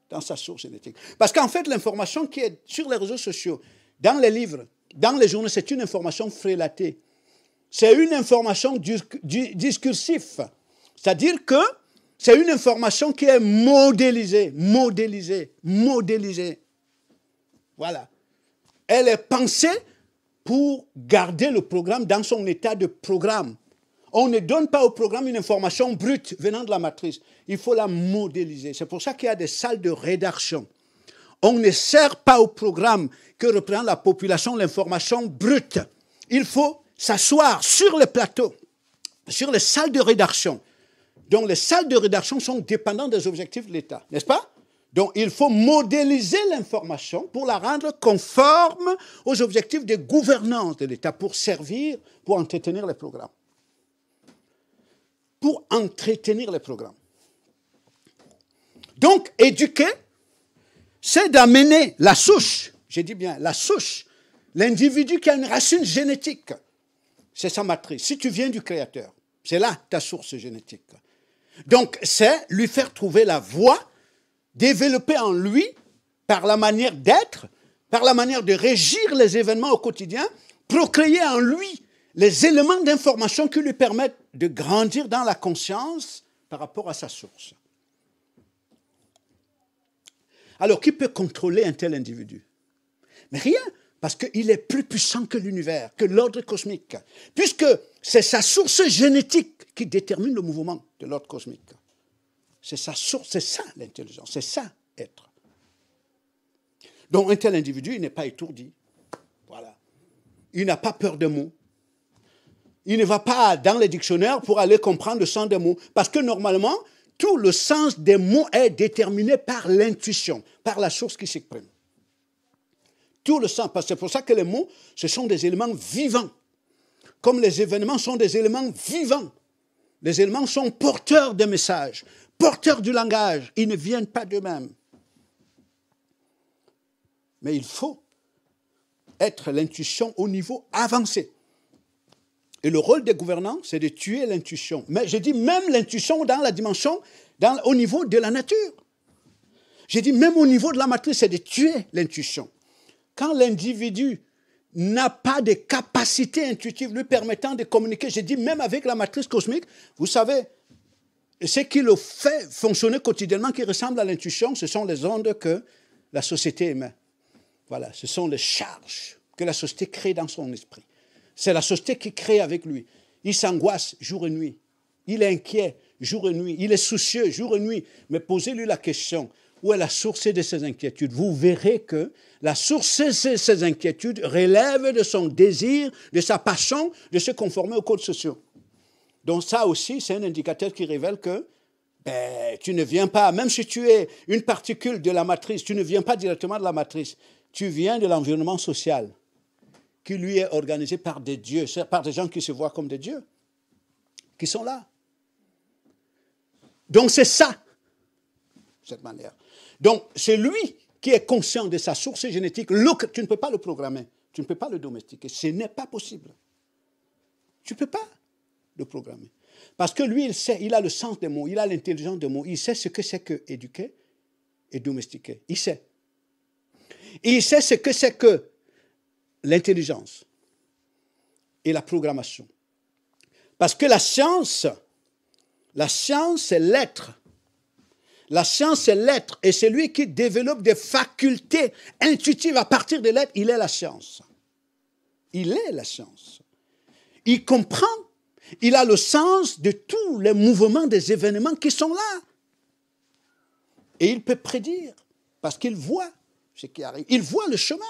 Dans sa source génétique. Parce qu'en fait, l'information qui est sur les réseaux sociaux, dans les livres, dans les journaux, c'est une information frélatée. C'est une information discursive. C'est-à-dire que c'est une information qui est modélisée. Voilà. Elle est pensée pour garder le programme dans son état de programme. On ne donne pas au programme une information brute venant de la matrice. Il faut la modéliser. C'est pour ça qu'il y a des salles de rédaction. On ne sert pas au programme que représente la population l'information brute. Il faut s'asseoir sur le plateau, sur les salles de rédaction. Donc les salles de rédaction sont dépendantes des objectifs de l'État, n'est-ce pas? Donc il faut modéliser l'information pour la rendre conforme aux objectifs de gouvernance de l'État, pour servir, pour entretenir les programmes. Pour entretenir les programmes. Donc éduquer, c'est d'amener la souche, j'ai dit bien la souche, l'individu qui a une racine génétique. C'est sa matrice. Si tu viens du Créateur, c'est là ta source génétique. Donc, c'est lui faire trouver la voie, développer en lui, par la manière d'être, par la manière de régir les événements au quotidien, procréer en lui les éléments d'information qui lui permettent de grandir dans la conscience par rapport à sa source. Alors, qui peut contrôler un tel individu? Mais rien. Parce qu'il est plus puissant que l'univers, que l'ordre cosmique. Puisque c'est sa source génétique qui détermine le mouvement de l'ordre cosmique. C'est sa source, c'est ça l'intelligence, c'est ça être. Donc un tel individu, il n'est pas étourdi. Voilà. Il n'a pas peur des mots. Il ne va pas dans les dictionnaires pour aller comprendre le sens des mots. Parce que normalement, tout le sens des mots est déterminé par l'intuition, par la source qui s'exprime. Tout le sens, parce que c'est pour ça que les mots, ce sont des éléments vivants. Comme les événements sont des éléments vivants. Les éléments sont porteurs de messages, porteurs du langage. Ils ne viennent pas d'eux-mêmes. Mais il faut être l'intuition au niveau avancé. Et le rôle des gouvernants, c'est de tuer l'intuition. Mais je dis même l'intuition dans la dimension, au niveau de la nature. J'ai dit même au niveau de la matrice, c'est de tuer l'intuition. Quand l'individu n'a pas de capacité intuitive lui permettant de communiquer, j'ai dit même avec la matrice cosmique, vous savez, ce qui le fait fonctionner quotidiennement, qui ressemble à l'intuition, ce sont les ondes que la société émet. Voilà, ce sont les charges que la société crée dans son esprit. C'est la société qui crée avec lui. Il s'angoisse jour et nuit. Il est inquiet jour et nuit. Il est soucieux jour et nuit. Mais posez-lui la question, où est la source de ses inquiétudes? Vous verrez que la source de ses inquiétudes relève de son désir, de sa passion, de se conformer aux codes sociaux. Donc ça aussi, c'est un indicateur qui révèle que tu ne viens pas, même si tu es une particule de la matrice, tu ne viens pas directement de la matrice. Tu viens de l'environnement social qui lui est organisé par des dieux, par des gens qui se voient comme des dieux, qui sont là. Donc c'est ça, cette manière. Donc, c'est lui qui est conscient de sa source génétique. Tu ne peux pas le programmer, tu ne peux pas le domestiquer. Ce n'est pas possible. Tu ne peux pas le programmer. Parce que lui, il sait, il a le sens des mots, il a l'intelligence des mots, il sait ce que c'est que éduquer et domestiquer. Il sait. Et il sait ce que c'est que l'intelligence et la programmation. Parce que la science, c'est l'être. La science, c'est l'être. Et c'est lui qui développe des facultés intuitives à partir de l'être. Il est la science. Il est la science. Il comprend. Il a le sens de tous les mouvements des événements qui sont là. Et il peut prédire, parce qu'il voit ce qui arrive. Ils voient le chemin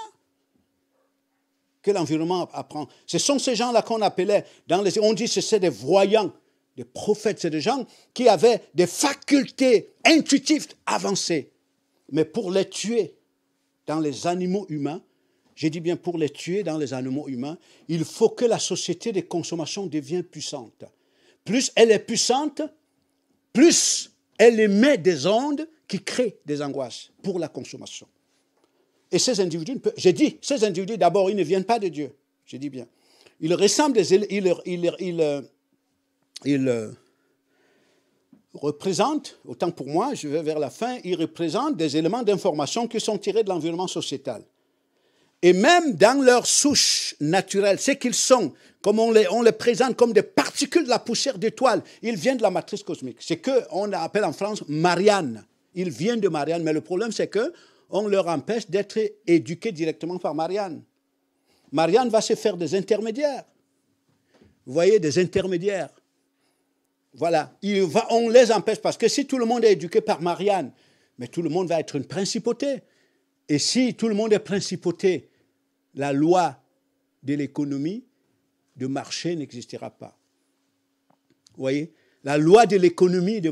que l'environnement apprend. Ce sont ces gens-là qu'on appelait, on dit que c'est des voyants, des prophètes, c'est des gens qui avaient des facultés intuitives avancées. Mais pour les tuer dans les animaux humains, j'ai dit bien pour les tuer dans les animaux humains, il faut que la société de consommation devienne puissante. Plus elle est puissante, plus elle émet des ondes qui créent des angoisses pour la consommation. Et ces individus, j'ai dit, ces individus, d'abord, ils ne viennent pas de Dieu. J'ai dit bien. Ils ressemblent, ils représentent, autant pour moi, je vais vers la fin, ils représentent des éléments d'information qui sont tirés de l'environnement sociétal. Et même dans leur souche naturelle, c'est qu'ils sont, comme on les présente comme des particules de la poussière d'étoiles, ils viennent de la matrice cosmique. C'est qu'on appelle en France Marianne. Ils viennent de Marianne, mais le problème c'est qu'on leur empêche d'être éduqués directement par Marianne. Marianne va se faire des intermédiaires. Vous voyez, des intermédiaires. Voilà, on les empêche parce que si tout le monde est éduqué par Marianne, mais tout le monde va être une principauté. Et si tout le monde est principauté, la loi de l'économie de marché n'existera pas. Vous voyez, la loi de l'économie ne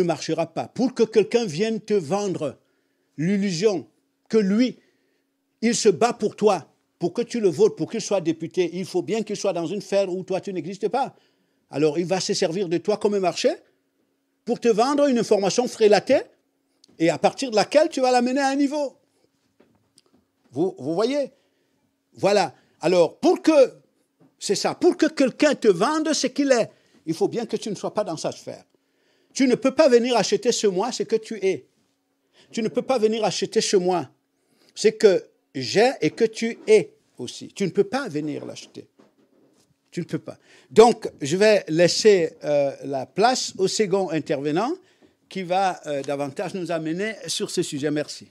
marchera pas. Pour que quelqu'un vienne te vendre l'illusion que lui, il se bat pour toi, pour que tu le votes, pour qu'il soit député, il faut bien qu'il soit dans une sphère où toi tu n'existes pas. Alors il va se servir de toi comme un marché pour te vendre une information frélatée et à partir de laquelle tu vas l'amener à un niveau. Vous voyez? Voilà. Alors, pour que quelqu'un te vende ce qu'il est, il faut bien que tu ne sois pas dans sa sphère. Tu ne peux pas venir acheter chez moi ce que tu es. Tu ne peux pas venir acheter chez moi ce que j'ai et que tu es aussi. Tu ne peux pas venir l'acheter. Tu ne peux pas. Donc, je vais laisser la place au second intervenant qui va davantage nous amener sur ce sujet. Merci.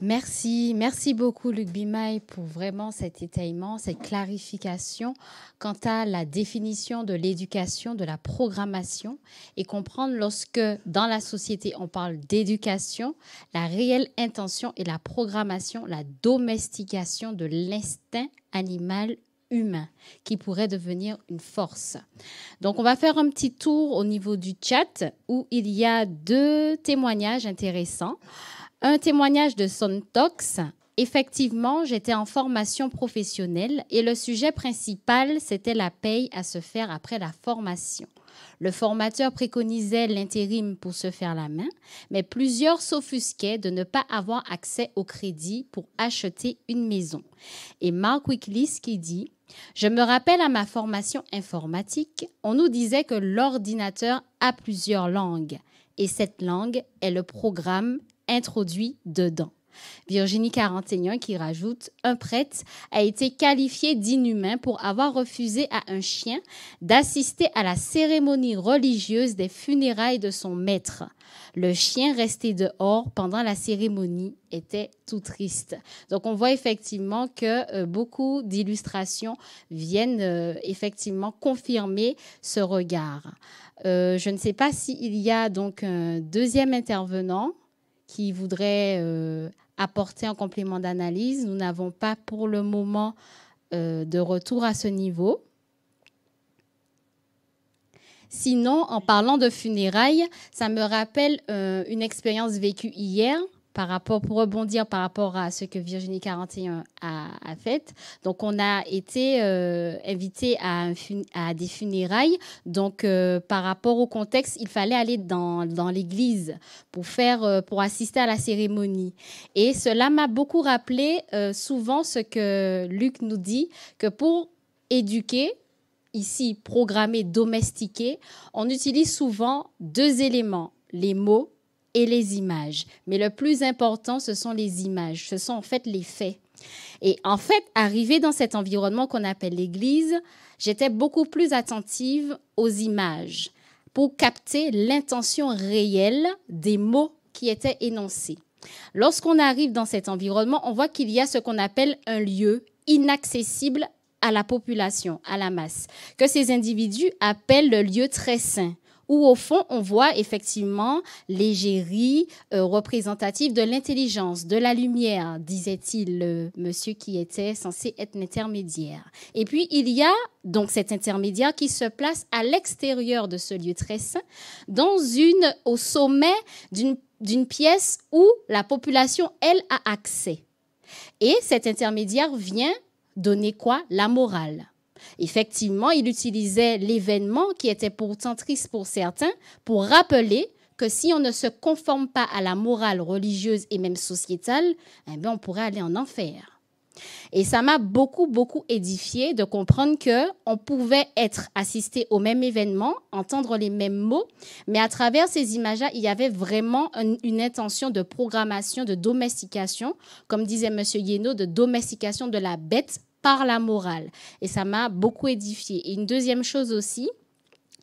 Merci beaucoup Luc Bimaille pour vraiment cet étayement, cette clarification quant à la définition de l'éducation, de la programmation et comprendre lorsque dans la société on parle d'éducation, la réelle intention est la programmation, la domestication de l'instinct animal humain qui pourrait devenir une force. Donc on va faire un petit tour au niveau du chat où il y a 2 témoignages intéressants. Un témoignage de Sontox. Effectivement, j'étais en formation professionnelle et le sujet principal, c'était la paye à se faire après la formation. Le formateur préconisait l'intérim pour se faire la main, mais plusieurs s'offusquaient de ne pas avoir accès au crédit pour acheter une maison. Et Mark Wicklis qui dit « Je me rappelle à ma formation informatique, on nous disait que l'ordinateur a plusieurs langues et cette langue est le programme introduit dedans. » Virginie 41 qui rajoute « Un prêtre a été qualifié d'inhumain pour avoir refusé à un chien d'assister à la cérémonie religieuse des funérailles de son maître. Le chien resté dehors pendant la cérémonie était tout triste. » Donc, on voit effectivement que beaucoup d'illustrations viennent effectivement confirmer ce regard. Je ne sais pas s'il y a donc un deuxième intervenant qui voudrait apporter un complément d'analyse. Nous n'avons pas pour le moment de retour à ce niveau. Sinon, en parlant de funérailles, ça me rappelle une expérience vécue hier pour rebondir par rapport à ce que Virginie 41 a fait. Donc, on a été invité à des funérailles. Donc, par rapport au contexte, il fallait aller dans l'église pour assister à la cérémonie. Et cela m'a beaucoup rappelé souvent ce que Luc nous dit, que pour éduquer, ici, programmer, domestiquer, on utilise souvent 2 éléments, les mots et les images. Mais le plus important, ce sont les images. Ce sont en fait les faits. Et en fait, arrivé dans cet environnement qu'on appelle l'Église, j'étais beaucoup plus attentive aux images pour capter l'intention réelle des mots qui étaient énoncés. Lorsqu'on arrive dans cet environnement, on voit qu'il y a ce qu'on appelle un lieu inaccessible à la population, à la masse, que ces individus appellent le lieu très saint, où au fond, on voit effectivement l'égérie représentative de l'intelligence, de la lumière, disait-il, le monsieur qui était censé être l'intermédiaire. Et puis, il y a donc cet intermédiaire qui se place à l'extérieur de ce lieu très saint, au sommet d'une pièce où la population, elle, a accès. Et cet intermédiaire vient donner quoi? La morale. Effectivement, il utilisait l'événement qui était pourtant triste pour certains pour rappeler que si on ne se conforme pas à la morale religieuse et même sociétale, eh bien, on pourrait aller en enfer. Et ça m'a beaucoup, beaucoup édifié de comprendre qu'on pouvait être assisté au même événement, entendre les mêmes mots, mais à travers ces images-là, il y avait vraiment une intention de programmation, de domestication, comme disait M. Yeno, de domestication de la bête par la morale. Et ça m'a beaucoup édifié. Et une deuxième chose aussi,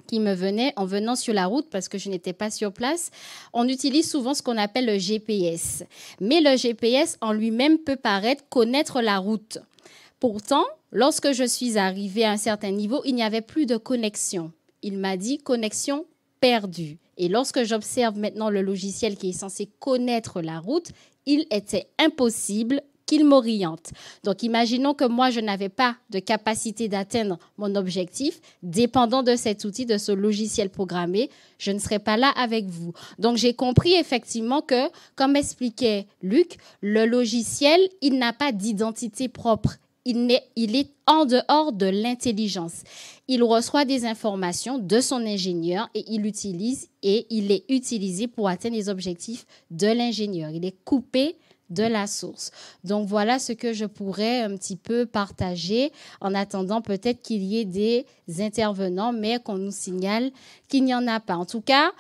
qui me venait en venant sur la route parce que je n'étais pas sur place, on utilise souvent ce qu'on appelle le GPS. Mais le GPS en lui-même peut paraître connaître la route. Pourtant, lorsque je suis arrivée à un certain niveau, il n'y avait plus de connexion. Il m'a dit connexion perdue. Et lorsque j'observe maintenant le logiciel qui est censé connaître la route, il était impossible qu'il m'oriente. Donc, imaginons que moi, je n'avais pas de capacité d'atteindre mon objectif. Dépendant de cet outil, de ce logiciel programmé, je ne serais pas là avec vous. Donc, j'ai compris effectivement que, comme expliquait Luc, le logiciel, il n'a pas d'identité propre. Il est en dehors de l'intelligence. Il reçoit des informations de son ingénieur et il est utilisé pour atteindre les objectifs de l'ingénieur. Il est coupé de la source. Donc, voilà ce que je pourrais un petit peu partager en attendant peut-être qu'il y ait des intervenants, mais qu'on nous signale qu'il n'y en a pas. En tout cas,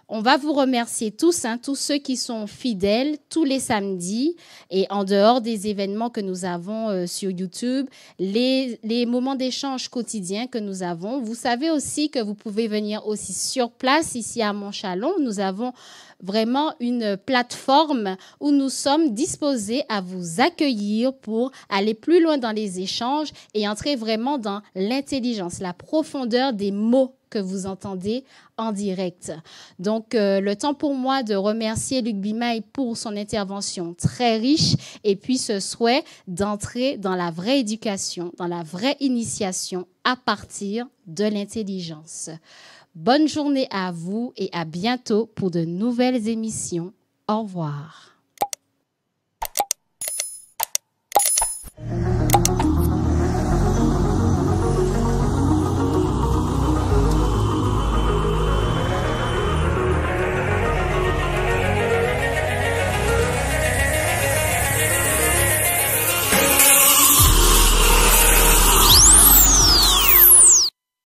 on va vous remercier tous, tous ceux qui sont fidèles tous les samedis et en dehors des événements que nous avons sur YouTube, les moments d'échange quotidiens que nous avons. Vous savez aussi que vous pouvez venir aussi sur place ici à Montchalon. Nous avons vraiment une plateforme où nous sommes disposés à vous accueillir pour aller plus loin dans les échanges et entrer vraiment dans l'intelligence, la profondeur des mots que vous entendez en direct. Donc, le temps pour moi de remercier Luc Bimaille pour son intervention très riche et puis ce souhait d'entrer dans la vraie éducation, dans la vraie initiation à partir de l'intelligence. Bonne journée à vous et à bientôt pour de nouvelles émissions. Au revoir.